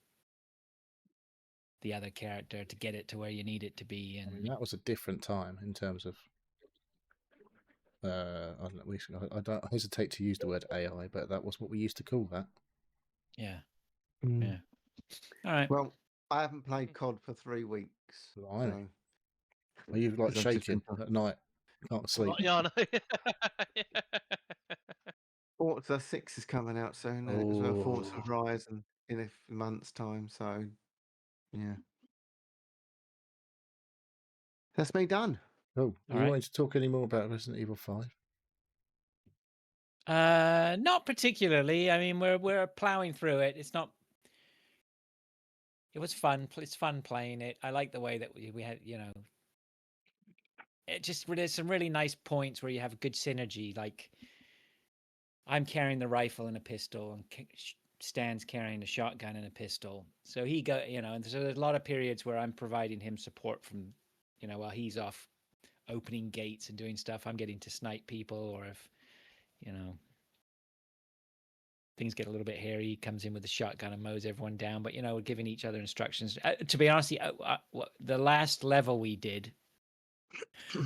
the other character to get it to where you need it to be. I And mean, that was a different time in terms of. I don't hesitate to use the word AI, but that was what we used to call that. yeah, Mm. yeah. All right. Well, I haven't played COD for 3 weeks. Blimey. So, Are you like 'cause I've just been shaking at night? Can't sleep. Yeah, I know. Forza 6 is coming out soon as well. Forza Oh, Horizon in a month's time. So, yeah. That's me done. oh! Are All you right. wanting to talk any more about Resident Evil 5? Not particularly. I mean, we're plowing through it. It's not. It was fun. It's fun playing it. I like the way that we had, it just there's some really nice points where you have good synergy. Like I'm carrying the rifle and a pistol, and Stan's carrying a shotgun and a pistol. So he got, and so there's a lot of periods where I'm providing him support from, while he's off opening gates and doing stuff. I'm getting to snipe people, or if, things get a little bit hairy, he comes in with a shotgun and mows everyone down. But we're giving each other instructions. To be honest, the last level we did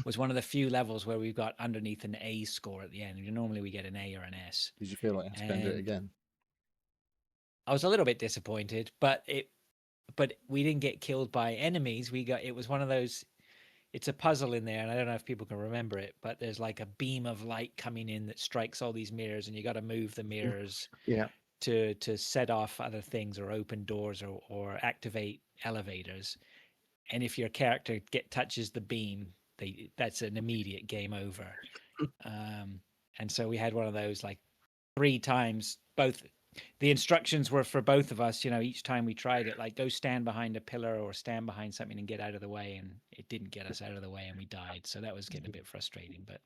was one of the few levels where we've got underneath an A score at the end. Normally we get an A or an S. Did you feel like you had to go and do it And again? I was a little bit disappointed, but we didn't get killed by enemies. It was one of those. It's a puzzle in there, and I don't know if people can remember it, but there's like a beam of light coming in that strikes all these mirrors, and you got to move the mirrors Yeah. to set off other things or open doors or activate elevators. And if your character touches the beam, that's an immediate game over. And so we had one of those like 3 times. Both the instructions were for both of us. Each time we tried it, like go stand behind a pillar or stand behind something and get out of the way, and it didn't get us out of the way, and we died. So that was getting a bit frustrating, but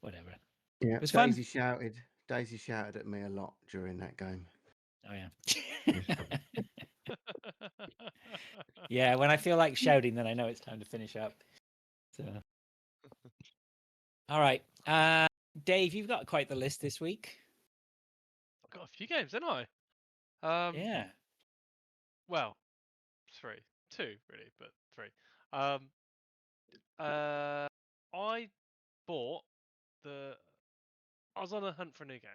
whatever. Yeah. It was fun. Daisy shouted at me a lot during that game. Oh yeah. Yeah, when I feel like shouting, then I know it's time to finish up. So, all right, Dave, you've got quite the list this week. I've got a few games, haven't I? Yeah. Well, 3, 2 really, but 3. I bought the. I was on a hunt for a new game,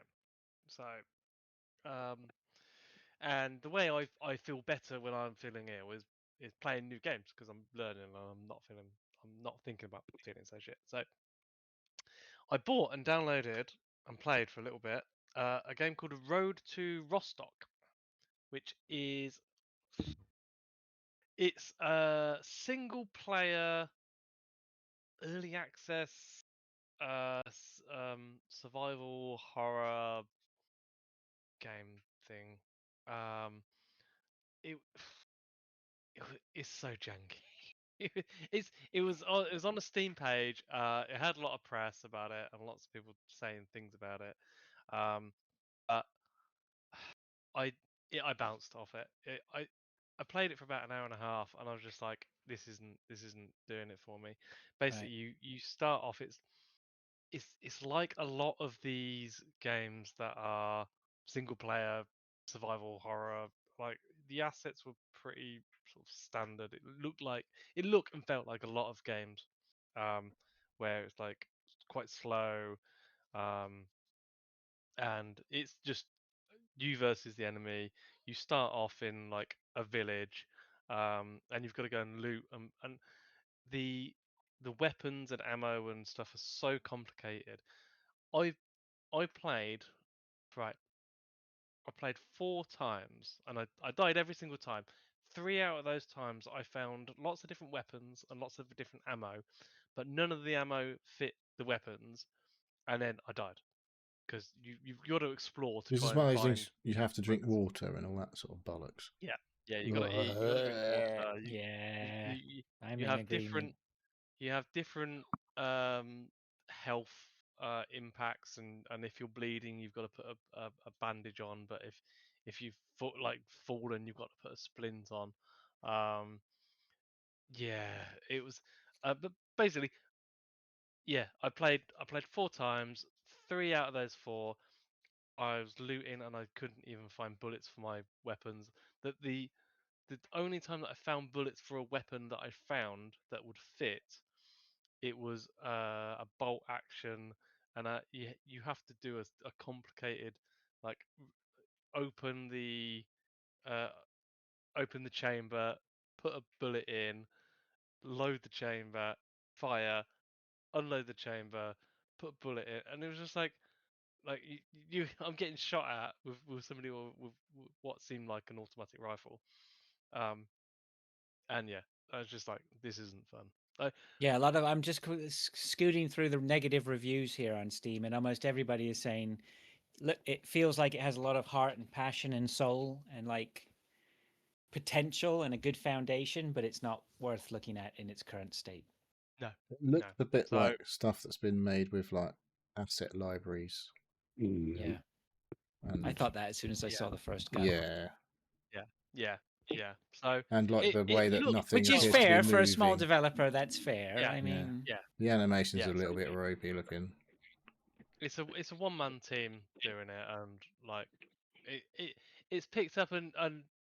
so and the way I feel better when I'm feeling ill is playing new games because I'm learning and I'm not thinking about feeling so shit. So I bought and downloaded and played for a little bit a game called Road to Vostok, which is it's a single player early access survival horror game thing. Um, it it's so janky. It was on the Steam page. It had a lot of press about it and lots of people saying things about it. But I I bounced off it. I played it for about an hour and a half, and I was just like, this isn't doing it for me. Basically, Right. you start off. It's like a lot of these games that are single player survival horror. Like the assets were pretty sort of standard. It looked and felt like a lot of games, where it's like quite slow, um, and it's just you versus the enemy. You start off in like a village, and you've got to go and loot, and the the weapons and ammo and stuff are so complicated. I I played right. I played 4 times, and I died every single time. 3 out of those times, I found lots of different weapons and lots of different ammo, but none of the ammo fit the weapons, and then I died because you've got to explore to This is try one and of those find things you have to drink weapons. water and all that sort of bollocks. Yeah, yeah, you got to eat, you got to drink water. Yeah, You, I'm you in have agreement. different um, health impacts, and if you're bleeding, you've got to put a bandage on. But if you've fallen, you've got to put a splint on. Um, yeah, it was. But basically, yeah, I played 4 times. 3 out of those 4, I was looting and I couldn't even find bullets for my weapons. That the only time that I found bullets for a weapon that I found that would fit, it was a bolt action, and you have to do a complicated, like, open the uh, open the chamber, put a bullet in, load the chamber, fire, unload the chamber, put a bullet in, and it was just like I'm getting shot at with somebody with what seemed like an automatic rifle, um, and yeah, I was just like, this isn't fun. Yeah, a lot of I'm just scooting through the negative reviews here on Steam, and almost everybody is saying, look, it feels like it has a lot of heart and passion and soul and like potential and a good foundation, but it's not worth looking at in its current state. No, It looked a bit So- like stuff that's been made with like asset libraries. Yeah, And I thought that as soon as I saw the first guy. yeah, yeah. So and like the way that looked nothing Which is appears to be fair for a small moving. developer. That's fair. Yeah, I mean, yeah. The animation's Yeah, a little bit absolutely. ropey looking. It's a one-man team doing it, and like it's picked up, and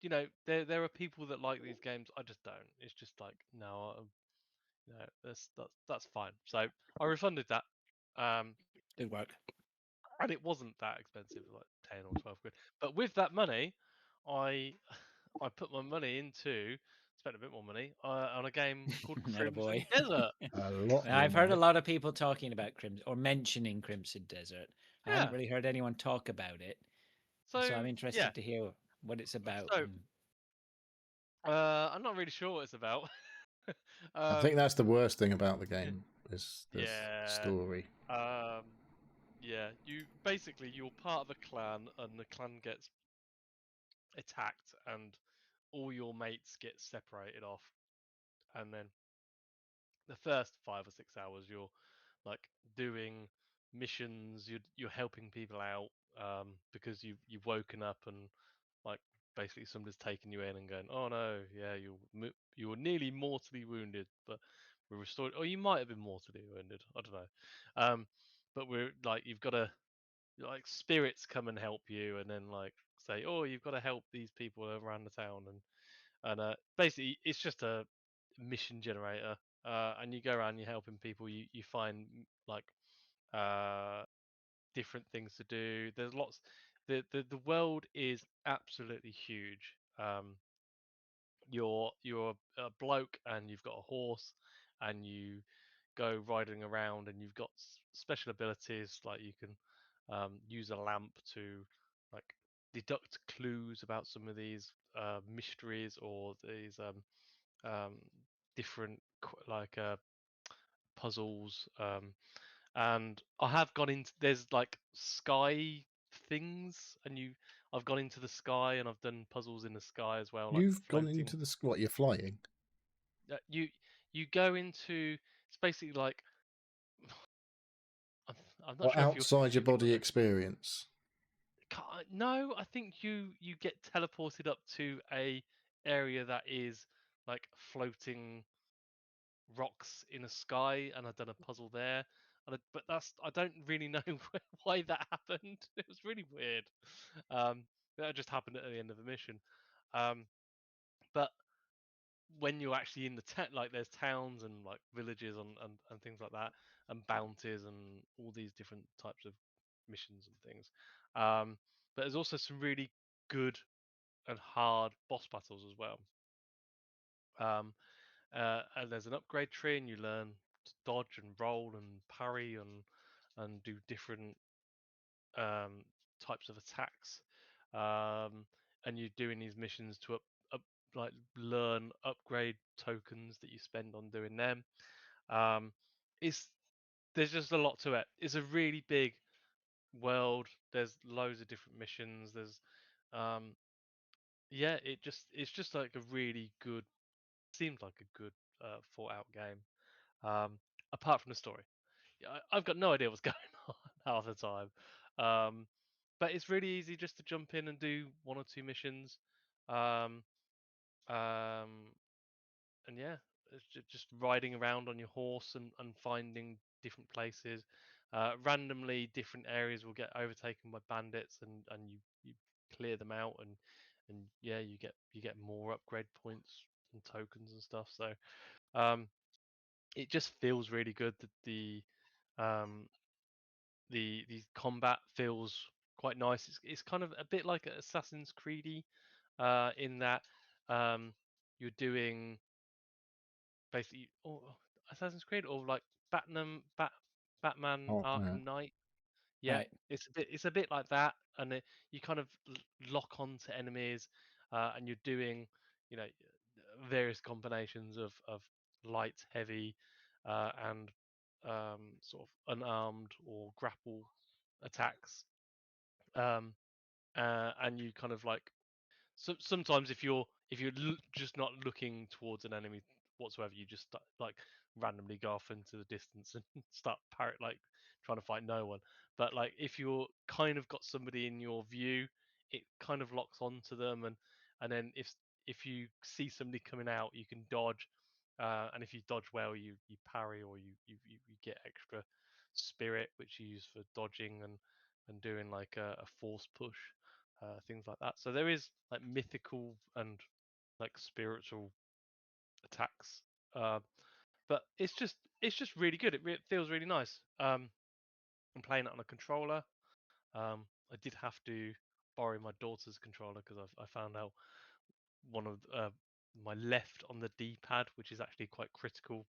you know, there are people that like these games. I just don't. It's just like, no, that's fine. So I refunded that, good work. and it wasn't that expensive, like 10 or 12 quid. But with that money, I I put my money into spent a bit more money on a game called Crimson Attaboy. Desert. A lot. I've more heard a money. lot of people talking about Crimson or mentioning Crimson Desert. I haven't Yeah. really heard anyone talk about it, so I'm So interested yeah. to hear what it's about. So I'm not really sure what it's about. I think that's the worst thing about the game is the Yeah. story. Yeah. You're part of a clan, and the clan gets attacked, and all your mates get separated off, and then the first 5 or 6 hours you're like doing missions. You're helping people out, because you've woken up, and like basically somebody's taken you in and going, oh no, yeah, you were nearly mortally wounded, but we're restored. Or you might have been mortally wounded. I don't know. But we're like, you've got to, like, spirits come and help you, and then like say, oh, you've got to help these people around the town, and basically it's just a mission generator, and you go around, you're helping people, you find like uh different things to do. There's lots. The world is absolutely huge. You're a bloke, and you've got a horse, and you go riding around, and you've got special abilities, like you can use a lamp to like deduct clues about some of these mysteries, or these um, different puzzles. And I have gone into, there's like sky things, and I've gone into the sky, and I've done puzzles in the sky as well, like You've gone floating. into the what? You're flying. You go into, it's basically like, I'm not Or sure if you're outside your familiar body with experience. No, I think you get teleported up to a area that is like floating rocks in a sky, and I've done a puzzle there. But I don't really know why that happened. It was really weird. That just happened at the end of the mission. But when you're actually in the like there's towns and like villages and things like that, and bounties and all these different types of missions and things. But there's also some really good and hard boss battles as well. And there's an upgrade tree, and you learn to dodge and roll and parry and do different types of attacks. And you're doing these missions to up like learn upgrade tokens that you spend on doing them. Um, it's There's just a lot to it. It's a really big world. There's loads of different missions. There's um, yeah, it's just like a really good, seems like a good thought out game. Apart from the story, yeah, I've got no idea what's going on half the time. Um, but it's really easy just to jump in and do 1 or 2 missions. Um, um, and yeah, it's just riding around on your horse and finding different places. Randomly, different areas will get overtaken by bandits, and you clear them out, and yeah, you get more upgrade points and tokens and stuff. So it just feels really good. That um, the combat feels quite nice. It's kind of a bit like Assassin's Creedy, in that you're doing basically Assassin's Creed or like Batman Oh, yeah. Arkham Knight. Yeah, Right. it's a bit like that, and you kind of lock on to enemies, and you're doing, you know, various combinations of light, heavy, and sort of unarmed or grapple attacks, um, and you kind of like so sometimes if you're just not looking towards an enemy whatsoever, you just like randomly go off into the distance and start parrot like trying to fight no one. But like if you're kind of got somebody in your view, it kind of locks onto them, and then if you see somebody coming out, you can dodge, and if you dodge well, you parry or you get extra spirit which you use for dodging and doing like a force push, things like that. So there is like mythical and like spiritual attacks, uh, but it's just really good. It feels really nice. I'm playing it on a controller. I did have to borrow my daughter's controller because I found out one of my left on the D-pad, which is actually quite critical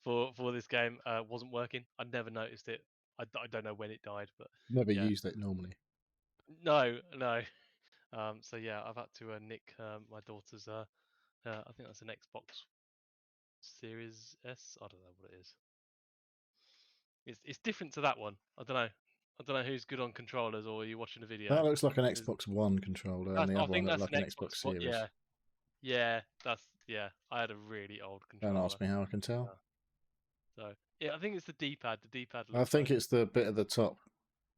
for for this game, wasn't working. I never noticed it. I don't know when it died, but Never yeah, used it normally. no. So yeah, I've had to nick my daughter's. I think that's an Xbox Series S. I don't know what it is. It's different to that one. I don't know. I don't know who's good on controllers, or are you watching a video? That looks like an There's- Xbox One controller, and the I other one think looked that's like an an Xbox Xbox One. Series. Yeah, yeah. I had a really old Don't controller. ask me how I can tell. So yeah, I think it's the D-pad. The D-pad I looks think like it's the bit at the top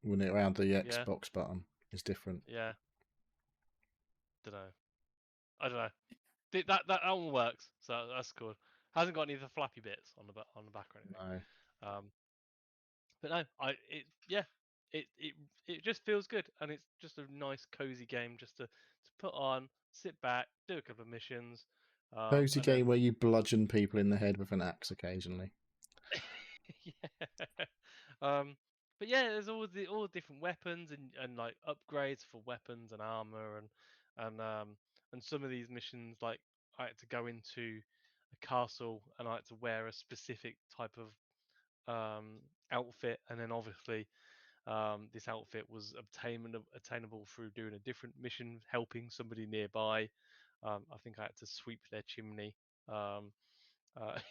when it around the yeah, Xbox button is different. yeah. Don't know. I don't know. That one works, so that's cool. Hasn't got any of the flappy bits on the back or anything. No. Um, but no, yeah, it just feels good, and it's just a nice cozy game just to put on, sit back, do a couple of missions, Cozy and then game where you bludgeon people in the head with an axe occasionally. yeah. But yeah, there's all the different weapons and like upgrades for weapons and armor and some of these missions like I had to go into a castle and I had to wear a specific type of outfit, and then obviously this outfit was attainable through doing a different mission, helping somebody nearby. I think I had to sweep their chimney. Um,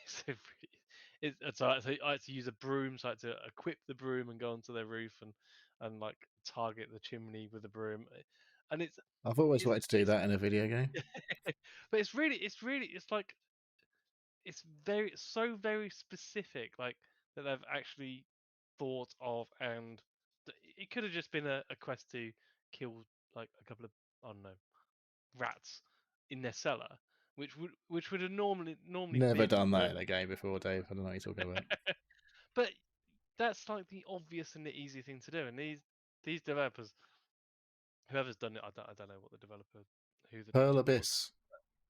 so so I had to use a broom, so I had to equip the broom and go onto their roof and like target the chimney with the broom. And I've always it's wanted to do it's that in a video game. but it's like it's very specific, like that they've actually thought of, and it could have just been a quest to kill like a couple of, I don't know, rats in their cellar, which would have normally Never been done that worth. in a game before, Dave. I don't know what you're talking about. But that's like the obvious and the easy thing to do, and these developers, whoever's done it, I don't know what who the Pearl developer was, Abyss.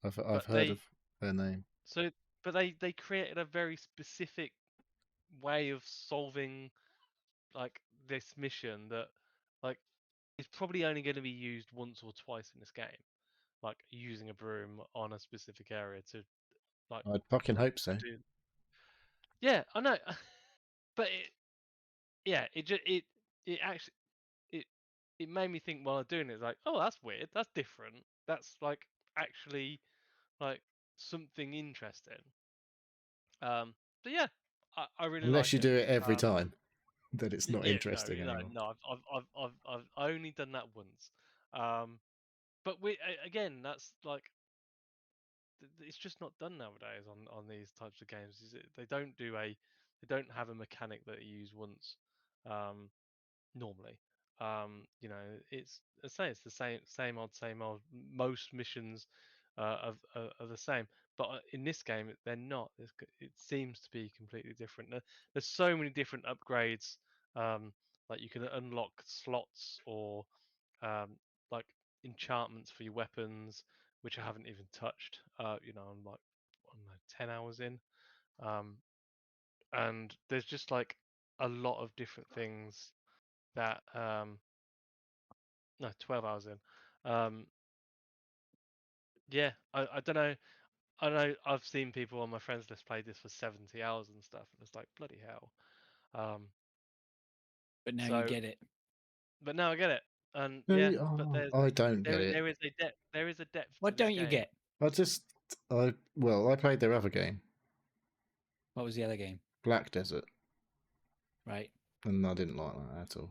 I've but heard of their name. so but they created a very specific way of solving like this mission that like is probably only going to be used once or twice in this game, like using a broom on a specific area to like I'd fucking hope so. do. Yeah, I know, but yeah, it actually it it made me think while I'm doing it, like, oh, that's weird, that's different, that's like actually like something interesting. But yeah, I really Unless like you it. do it every Um, time, then it's not yeah, no, interesting anymore. no, I've only done that once. Um, but again, that's like it's just not done nowadays on these types of games. They don't have a mechanic that you use once. Um, Normally. You know, I say it's the same old, same old. Most missions are the same, but in this game they're not. It seems to be completely different. There's so many different upgrades. Like you can unlock slots or um, like enchantments for your weapons, which I haven't even touched. You know, I'm like, I don't know, 10 hours in. And there's just like a lot of different things that no, 12 hours in. Yeah, I don't know. I know I've seen people on my friends list play this for 70 hours and stuff, and it's like bloody hell. But now you So, get it. but now I get it, and No, yeah, but I don't get it. there is a depth to What this don't you game. get? I played their other game, What was the other game? Black Desert, Right. and I didn't like that at all.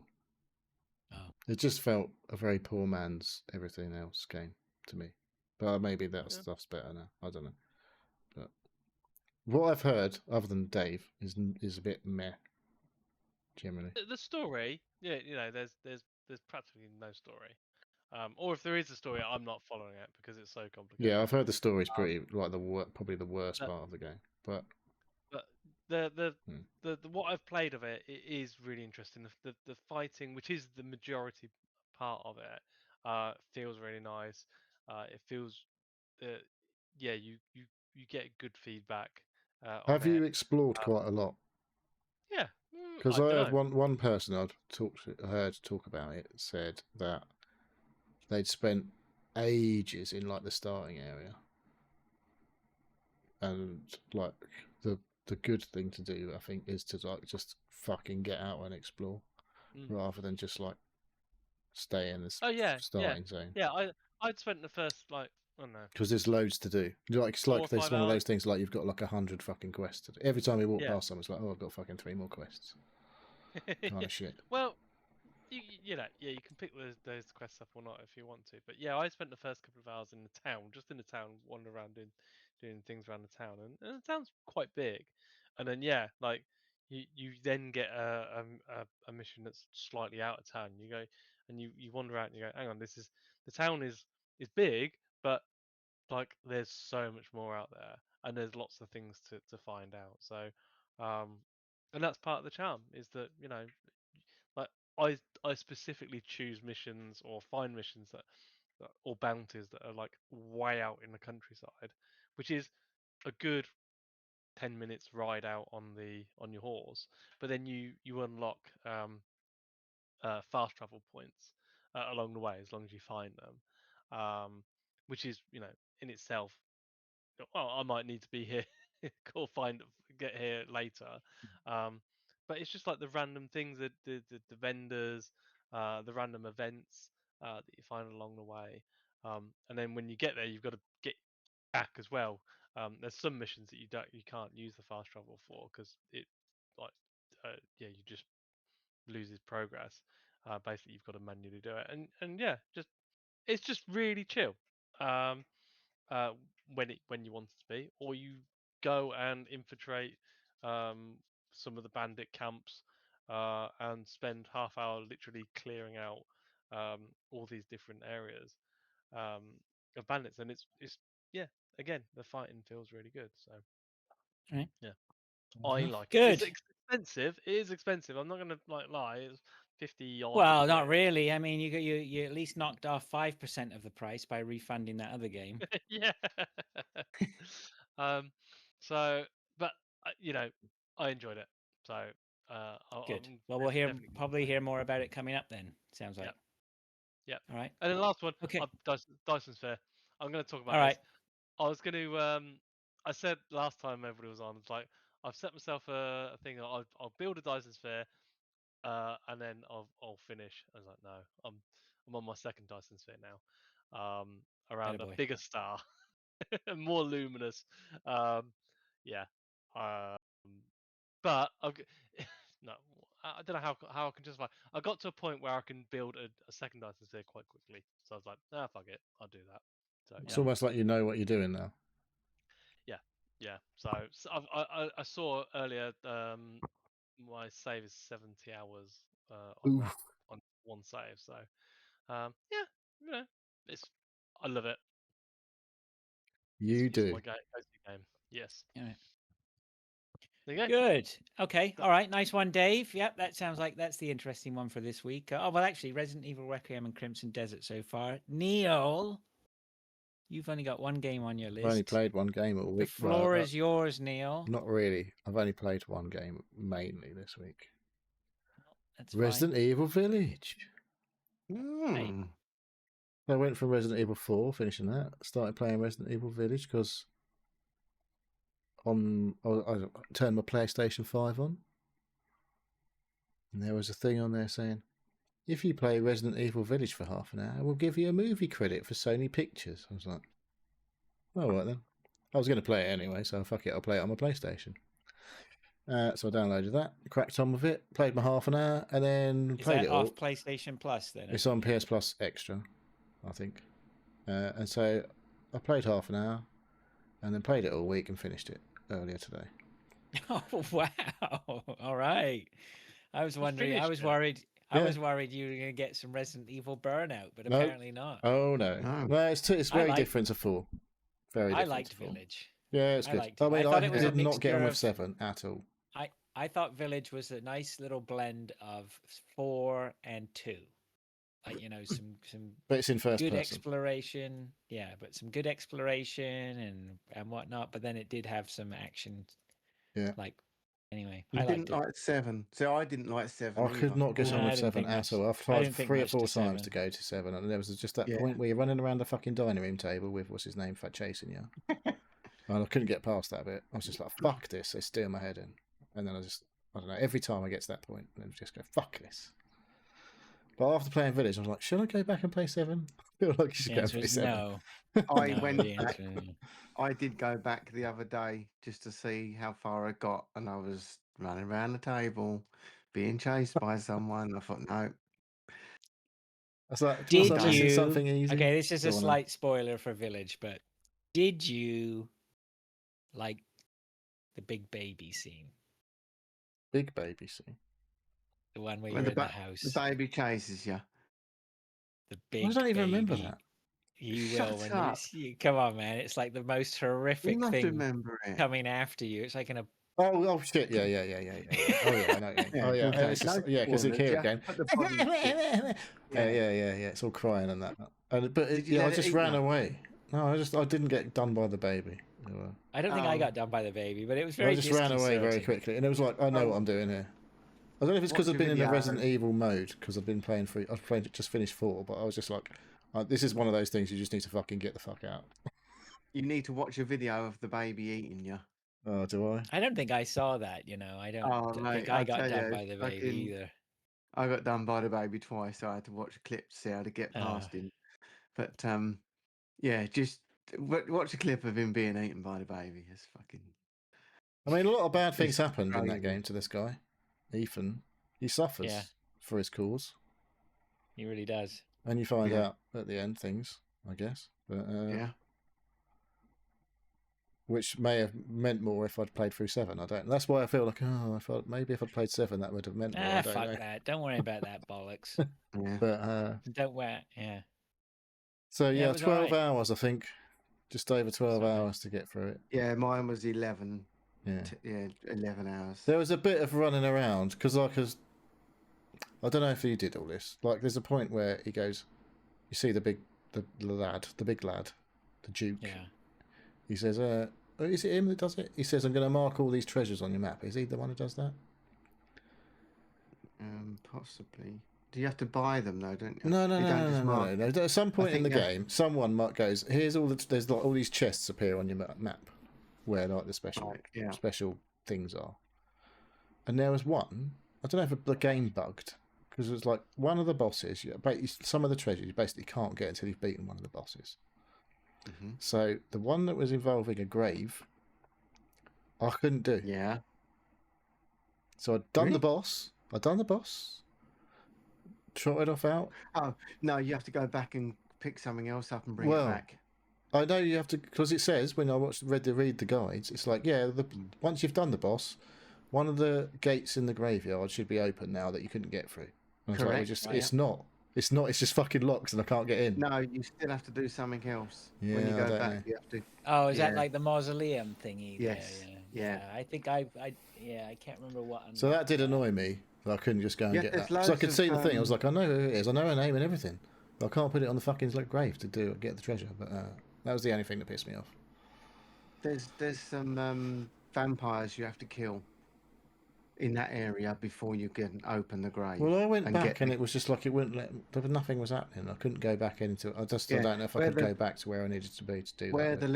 Oh. It just felt a very poor man's everything else game to me. But maybe that Yeah. stuff's better now. I don't know. But what I've heard, other than Dave, is a bit meh. Generally, The story, yeah, you know, there's practically no story. Or if there is a story, I'm not following it because it's so complicated. yeah, I've heard the story's Um, pretty like probably the worst but part of the game. But the Hmm. what I've played of it, it is really interesting. The fighting, which is the majority part of it, feels really nice. It feels, yeah, you get good feedback on have it. you explored Um, quite a lot? yeah, Because I I don't had know. one person heard talk about it said that they'd spent ages in like the starting area, and like the good thing to do, I think, is to like just fucking get out and explore Mm. rather than just like stay in this Oh yeah, starting zone. yeah. I'd spent the first like I don't know Because there's loads to do. Like it's 4 or like there's 5 one of hours. those things like you've got like 100 fucking quests to do. Every time you walk Yeah. past someone, it's like, oh, I've got fucking 3 more quests. Kind of shit. Well, you know, yeah, you can pick those quests up or not if you want to. But yeah, I spent the first couple of hours in the town, just in the town, wandering around doing things around the town, and the town's quite big. And then yeah, like you then get a mission that's slightly out of town. You go and you wander out and you go, hang on, the town is big, but like there's so much more out there, and there's lots of things to find out. So, and that's part of the charm is that you know like I specifically choose missions or find missions or bounties that are like way out in the countryside, which is a good 10 minutes ride out on your horse. But then you unlock fast travel points along the way as long as you find them, which is you know in itself. Well, I might need to be here or get here later. But it's just like the random things that the vendors, the random events that you find along the way. And then when you get there, you've got to get back as well. There's some missions that you can't use the fast travel for because it like yeah you just loses progress. Basically, you've got to manually do it, and yeah, just it's just really chill. Um, uh, when you want it to be, or you go and infiltrate some of the bandit camps and spend half hour literally clearing out all these different areas um, of bandits, and it's yeah, again the fighting feels really good. So Right. yeah, I like it. It's Good. expensive. It is expensive. I'm not gonna like lie. It's 50 odd Well, not quid. really. I mean, you at least knocked off 5% of the price by refunding that other game. Yeah. um, so, but you know, I enjoyed it. So, Good. I'm Well, we'll definitely gonna probably play hear it. more about it coming up then. Sounds like. Yeah, yeah. All right. And then the last one, Okay. Dyson Sphere. I'm going to talk All about this. right. I was going to. I said last time everybody was on, it's like I've set myself a thing. I'll build a Dyson Sphere, and then I'll finish. I was like, no, I'm on my second Dyson Sphere now, around a Attaboy. bigger star. More luminous. Yeah. Um, but no, I don't know how I can justify. I got to a point where I can build a second Dyson Sphere quite quickly. So I was like, ah, fuck it, I'll do that. So It's yeah, almost like you know what you're doing now. yeah, yeah. So I saw earlier my save is 70 hours on that Oof. on one save. So yeah, you know, it's I love it. You It's do. my go-to game. Yes. All right. There you go. Good. Okay. All right. Nice one, Dave. Yep, that sounds like that's the interesting one for this week. Oh, well, actually, Resident Evil Requiem and Crimson Desert so far. Neil, you've only got one game on your I've only list. played one game all The week. floor is yours, Neil. Not really. I've only played one game mainly this week. That's Resident Evil Village. Hmm. I went from Resident Evil 4, finishing that. Started playing Resident Evil Village because I turned my PlayStation 5 on, and there was a thing on there saying, if you play Resident Evil Village for half an hour, we'll give you a movie credit for Sony Pictures. I was like, all right then. I was going to play it anyway, so fuck it, I'll play it on my PlayStation. So I downloaded that, cracked on with it, played my half an hour, and then Is played that it all. off PlayStation Plus then? It's on PS Plus Extra, I think. And so I played half an hour, and then played it all week and finished it earlier today. Oh wow! All right. I was wondering. I finished was it. worried. I Yeah. was worried you were going to get some Resident Evil burnout, but No. apparently not. Oh no, No. no, it's very liked- different to 4. Very I different. liked to 4. Village. Yeah, it's I good. liked I it. I mean, thought I it was a did not get on mixture with of- 7 at all. I thought Village was a nice little blend of 4 and 2. Like, you know, some But it's in first good person. exploration. Yeah, but some good exploration and whatnot. But then it did have some action. Yeah. Like, anyway, You I liked didn't it. like 7. So I didn't like 7. I could either. not get No, on I with didn't 7 think at much- all. I've I tried didn't think 3 or much to 4 times 7. to go to 7, and there was just that Yeah. point where you're running around the fucking dining room table with what's his name for chasing you. And I couldn't get past that bit. I was just like, fuck this. It's steering my head in. And then I don't know, every time I get to that point, I just go, fuck this. But after playing Village, I was like, should I go back and play 7? I feel like you should The go and answer play is 7. no. I No, went the back. answer is- I did go back the other day just to see how far I got, and I was running around the table, being chased by someone. I thought, no, That's like, Did was I missing you? something easy? Okay, this is a Go on then. slight spoiler for Village, but did you like the big baby scene? Big baby scene. The one where when you're the, in the ba- house. the baby chases you. The big I don't even remember baby. that. You Shut will when up. come on, man. It's like the most You horrific must thing remember it. coming after you. It's like in a Oh shit! Yeah. Oh yeah, I know. Oh yeah, okay, it's just, no yeah, because you spoilers, hear yeah. it again. Put the body bit. Yeah. It's all crying and that. But Did you yeah, I let it just eat ran you? away. No, I didn't get done by the baby. I don't think I Oh. got done by the baby, but it was I very just ran away very disconcerting. quickly, and it was like, I know Oh. what I'm doing here. I don't know if it's because Watch I've a been in the video. Resident Evil mode, because I've been playing through. Just finished 4, but I was just like, this is one of those things you just need to fucking get the fuck out. You need to watch a video of the baby eating you. Oh, do I? I don't think I saw that, you know. I don't Oh, think mate, I I got tell done you, by the baby fucking- either. I got done by the baby twice, so I had to watch a clip to see how to get Oh. past him. But yeah, just watch a clip of him being eaten by the baby. It's fucking. I mean, a lot of bad things It's happened in that crazy. game to this guy, Ethan. He suffers Yeah. for his cause. He really does. And you find Yeah. out at the end things, I guess. But, Yeah. which may have meant more if I'd played through 7. I don't. That's why I feel like, I felt maybe if I'd played 7, that would have meant more. I don't Fuck know. that. Don't worry about that bollocks. Yeah. But Don't wear. Yeah. so Yeah, it yeah, was 12 alright. hours, I think. Just over 12 alright. hours to get through it. Yeah, mine was 11. Yeah. 11 hours. There was a bit of running around because, I don't know if you did all this. Like, there's a point where he goes, you see the big lad, the Duke. Yeah. He says, is it him that does it? He says, I'm going to mark all these treasures on your map. Is he the one who does that? Possibly. Do you have to buy them though? Don't you? No. You don't just mark- No. At some point in the think, game, someone goes, here's there's like all these chests appear on your map where like the special Right, yeah. special things are. And there was one, I don't know if the game bugged, because it was like one of the bosses, some of the treasures you basically can't get until you've beaten one of the bosses. Mhm. So the one that was involving a grave, I couldn't do. Yeah. So I'd done Really? the boss. Trotted off out. No, you have to go back and pick something else up and bring Well, it back. I know you have to, because it says when I read the guides, it's like, yeah, once you've done the boss, one of the gates in the graveyard should be open now that you couldn't get through. And I was like, Correct. it's not. It's just fucking locked and I can't get in. No, you still have to do something else. Yeah, when you I go don't back, know. you have to. Oh, is that Yeah. like the mausoleum thingy? Yes. Yeah. Yeah. I think I can't remember what. So that did unlocked annoy me that I couldn't just go and Yeah, get there's that because I loads could see the of, thing. I was like, I know who it is. I know her name and everything. But I can't put it on the fucking grave to get the treasure. But that was the only thing that pissed me off. there's some vampires you have to kill in that area before you can open the grave. Well, I went and back get and the- it was just like it wouldn't let. Nothing was happening. I couldn't go back into it. I just Yeah, don't know if I where could the- go back to where I needed to be to do where that.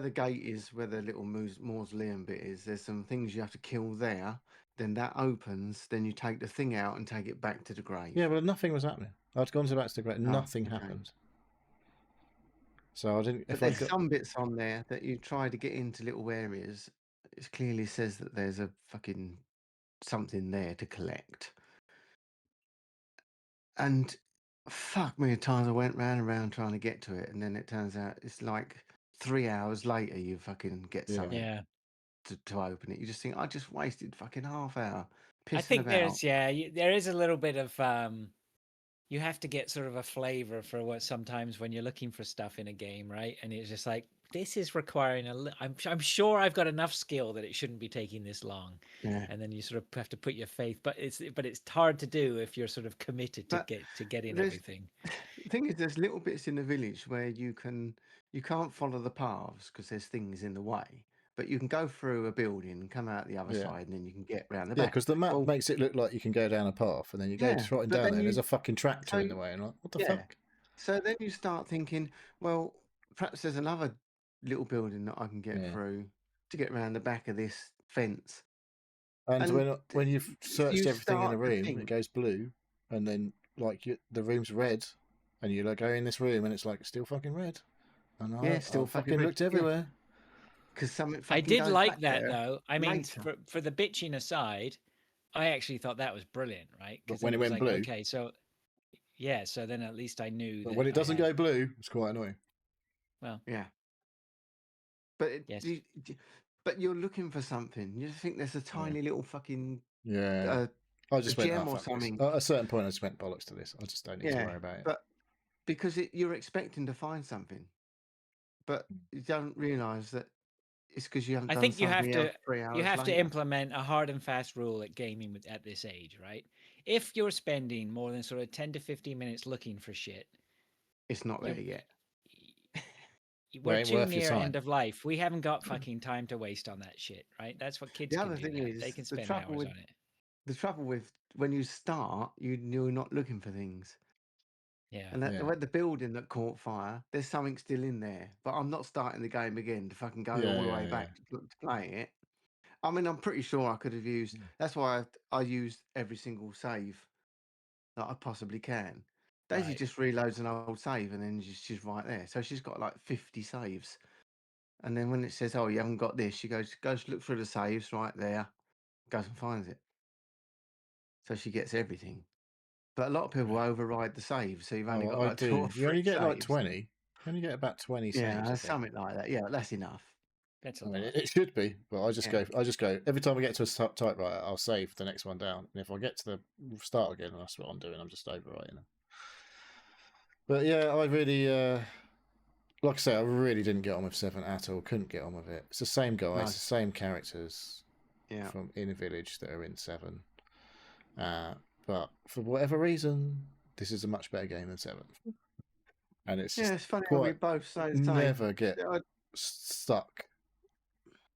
the gate is, where the little mausoleum bit is. There's some things you have to kill there. Then that opens. Then you take the thing out and take it back to the grave. Yeah, but nothing was happening. I'd gone back to the grave. Oh, Nothing okay. happened. So I didn't. But If I there's got some bits on there that you try to get into little areas. It clearly says that there's a fucking something there to collect. And fuck me, at times I went round and round trying to get to it, and then it turns out it's like 3 hours later you fucking get Yeah. something Yeah. to open it. You just think, I just wasted fucking half hour pissing I think about. there is a little bit of you have to get sort of a flavor for what sometimes when you're looking for stuff in a game, right? And it's just like this is requiring I'm sure I've got enough skill that it shouldn't be taking this long. Yeah. And then you sort of have to put your faith, but it's hard to do if you're sort of committed to But getting there's- everything. The thing is, there's little bits in the village where you can't follow the paths because there's things in the way. But you can go through a building and come out the other Yeah. side, and then you can get round the yeah, back. because the map Well, makes it look like you can go down a path, and then you go Yeah, trotting but down then there, and there's you- a fucking tractor in so- the way, and like, what the yeah. fuck? So then you start thinking, well, perhaps there's another little building that I can get Yeah. through to get round the back of this fence. And And when you've searched you everything in a start to room, it think- goes blue, and then like the room's red, and you like go in this room, and it's like still fucking red. And Yeah, I still fucking fucking red, looked yeah. everywhere. Because something I fucking did goes like back that there though. I mean, later. for the bitching aside, I actually thought that was brilliant, right? But Because when it it was went like, blue- okay, so yeah, so then at least I knew But that when it I doesn't had- go blue, it's quite annoying. well, Yeah. But Yes. but you're looking for something. You think there's a tiny little fucking Yeah, I just a went gem "Oh, or fuck this." something. At a certain point, I just went bollocks to this. I just don't need to Yeah, worry about it. but because you're expecting to find something, but you don't realise that it's because you haven't I done think you have something to else 3 hours you have to later. implement a hard and fast rule at gaming at this age, right? If you're spending more than sort of 10 to 15 minutes looking for shit, It's not you- there yet. we're ain't too worth your near time. end of life. We haven't got fucking time to waste on that shit, right? That's what kids The can other do. thing That. is, They can the spend trouble hours with- on it. The trouble with when you start, you're not looking for things. Yeah. And Yeah. when the building that caught fire, there's something still in there. But I'm not starting the game again to fucking go Yeah, all the yeah, way yeah. back to play it. I mean, I'm pretty sure I could have used. That's why I used every single save that I possibly can. Daisy Right. just reloads an old save and then she's right there. So she's got like 50 saves. And then when it says, "Oh, you haven't got this," she goes look through the saves right there, goes and finds it. So she gets everything. But a lot of people Right. override the saves, so you've only got I like 2 do. or You 3 only get like saves. 20. You only get about 20 Yeah, saves. I think. something like that. Yeah, that's enough. That's a I mean, lot. it should be, but I just Yeah. go every time I get to a typewriter, I'll save the next one down, and if I get to the start again, that's what I'm doing. I'm just overwriting them. But yeah, I really, like I say, I really didn't get on with 7 at all. Couldn't get on with it. It's the same guys, No. the same characters Yeah. from in a village that are in 7. But for whatever reason, this is a much better game than 7. And it's Yeah, just it's funny how we quite both say the same. never get Yeah, stuck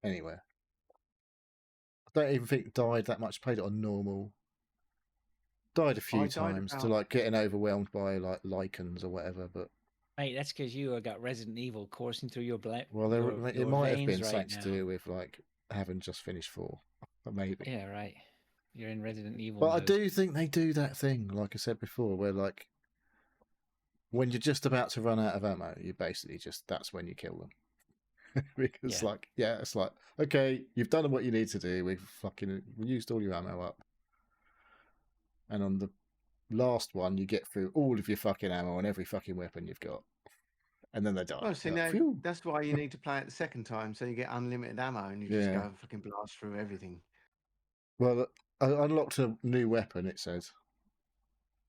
anywhere. I don't even think died that much. Played it on normal. Died a few I died times to about- like getting overwhelmed by like lichens or whatever. But Mate, that's because you have got Resident Evil coursing through your blood. well, it your might have veins been right something to now. do with like having just finished 4, maybe. Yeah, right. You're in Resident Evil. But I mode. do think they do that thing, like I said before, where like when you're just about to run out of ammo, you basically that's when you kill them. Because Yeah. it's like, okay, you've done what you need to do. We used all your ammo up. And on the last one, you get through all of your fucking ammo on every fucking weapon you've got. And then they die. Well, see, You're now, like, phew. that's why you need to play it the second time, so you get unlimited ammo and you just Yeah. go and fucking blast through everything. Well, I unlocked a new weapon, it says.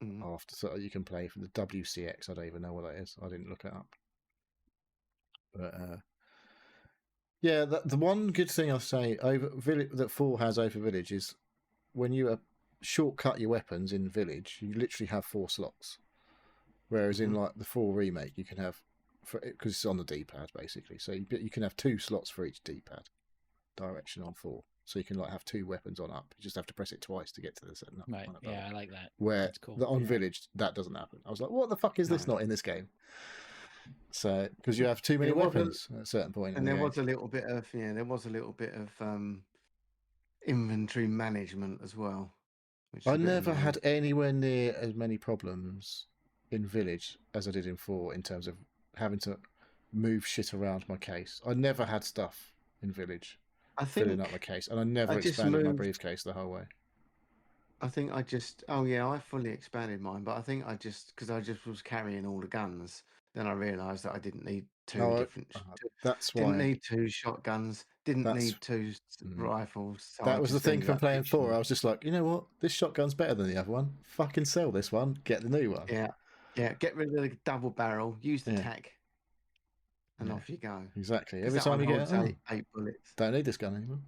Mm. After so you can play for the WCX. I don't even know what that is. I didn't look it up. But Yeah, the one good thing I'll say over village that 4 has over Village is when you shortcut your weapons in Village, you literally have 4 slots. Whereas in like the 4 remake, you can have, because it's on the D-pad basically, so you can have 2 slots for each D-pad direction on 4. So you can like have 2 weapons on up. You just have to press it twice to get to the setting up. Right. Yeah, I like that. Where That's cool. on Village that doesn't happen. I was like, what the fuck is this not in this game? So because you have too many weapons at a certain point. And there was a little bit of inventory management as well. I never had anywhere near as many problems in Village as I did in 4 in terms of having to move shit around my case. I never had stuff in Village filling up my case, and I never expanded my briefcase the whole way. I think I fully expanded mine, but I think because I just was carrying all the guns, then I realised that I didn't need 2 different. That's why didn't need 2 shotguns. Didn't need 2 rifles. So that was the thing from playing 4. I was just like, you know what? This shotgun's better than the other one. Fucking sell this one. Get the new one. Yeah. Get rid of the double barrel. Use the tack, and off you go. Exactly. Every time you get 8 bullets. Don't need this gun anymore.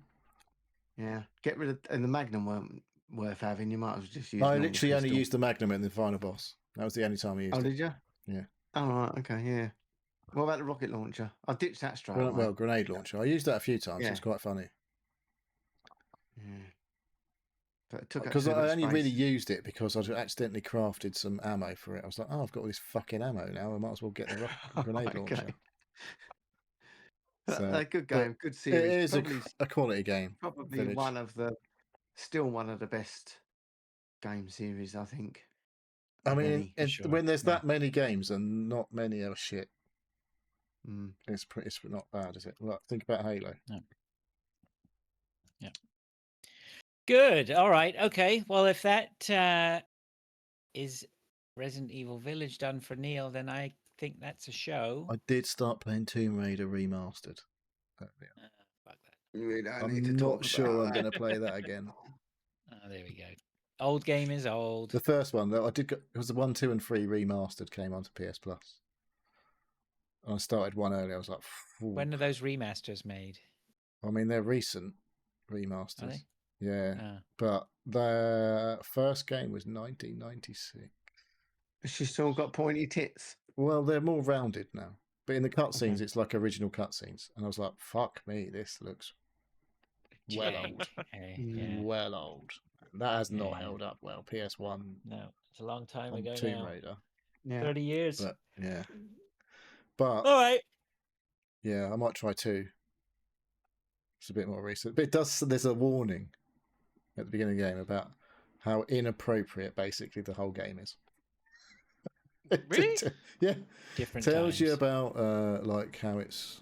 Yeah. Get rid of and the Magnum weren't worth having. You might as well just use. I literally only used the Magnum in the final boss. That was the only time I used it. Oh, did you? Yeah. Oh, right. Okay. Yeah. What about the rocket launcher? I ditched that straight away. Well, grenade launcher. I used that a few times. It's quite funny. Yeah. But it took because I only really used it because I accidentally crafted some ammo for it. I was like, oh, I've got all this fucking ammo now. I might as well get the grenade launcher. So, a good game, good series. It is a quality game. Probably still one of the best game series, I think. I mean, when there's that many games and not many are shit, it's not bad, is it? Look, think about Halo. No. Yeah. Good. All right. Okay. Well, if that is Resident Evil Village done for Neil, then I think that's a show. I did start playing Tomb Raider Remastered. Fuck that. I'm not sure I'm going to play that again. Oh, there we go. Old game is old. The first one that I did, it was the 1, 2, and 3 remastered came onto PS Plus. And I started one early. I was like, phew. When are those remasters made? I mean, they're recent remasters. Are they? Yeah, but the first game was 1996. Has she still got pointy tits? Well, they're more rounded now. But in the cutscenes, it's like original cutscenes. And I was like, fuck me, this looks well old. Well old. That has not held up well. PS1. No, it's a long time ago Tomb Raider. Yeah. 30 years. But, yeah. But, all right. Yeah, I might try 2. It's a bit more recent. But there's a warning at the beginning of the game about how inappropriate basically the whole game is. Really? Yeah. Different tells times. you about like how it's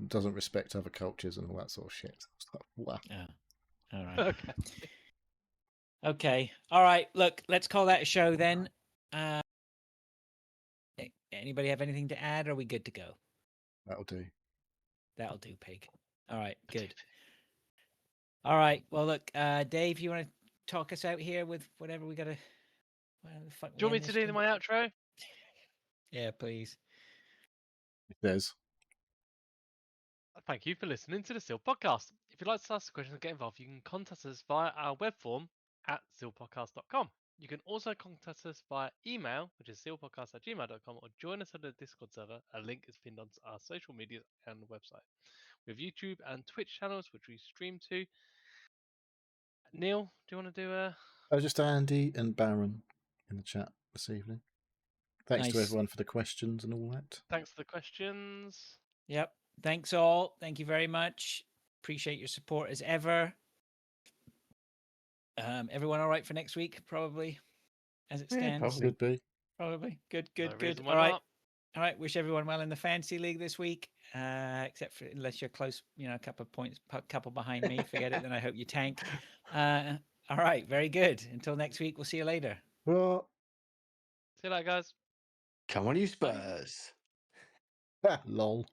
doesn't respect other cultures and all that sort of shit. It's like, wow. Yeah. All right. Okay. All right. Look, let's call that a show then. Anybody have anything to add? Or are we good to go? That'll do. That'll do, Pig. All right. Good. All right. Well, look, Dave, you want to talk us out here with whatever we got to... Do you want me to do my outro? Yeah, please. There's. Thank you for listening to the Seal Podcast. If you'd like to ask a question or get involved, you can contact us via our web form at sealpodcast.com. You can also contact us via email, which is sealpodcast@gmail.com, or join us on the Discord server. A link is pinned onto our social media and website. We have YouTube and Twitch channels, which we stream to. Neil, do you want to do a... just Andy and Baron in the chat this evening. Thanks to everyone for the questions and all that. Thanks for the questions. Yep. Thanks all. Thank you very much. Appreciate your support as ever. Everyone all right for next week? Probably, as it stands. Probably. Should be. Probably. Good. All right. All right. Wish everyone well in the fantasy league this week. Except for unless you're close, a couple of points, couple behind me. Forget it. Then I hope you tank. All right. Very good. Until next week. We'll see you later. Well, see you later, guys. Come on, you Spurs. Lol.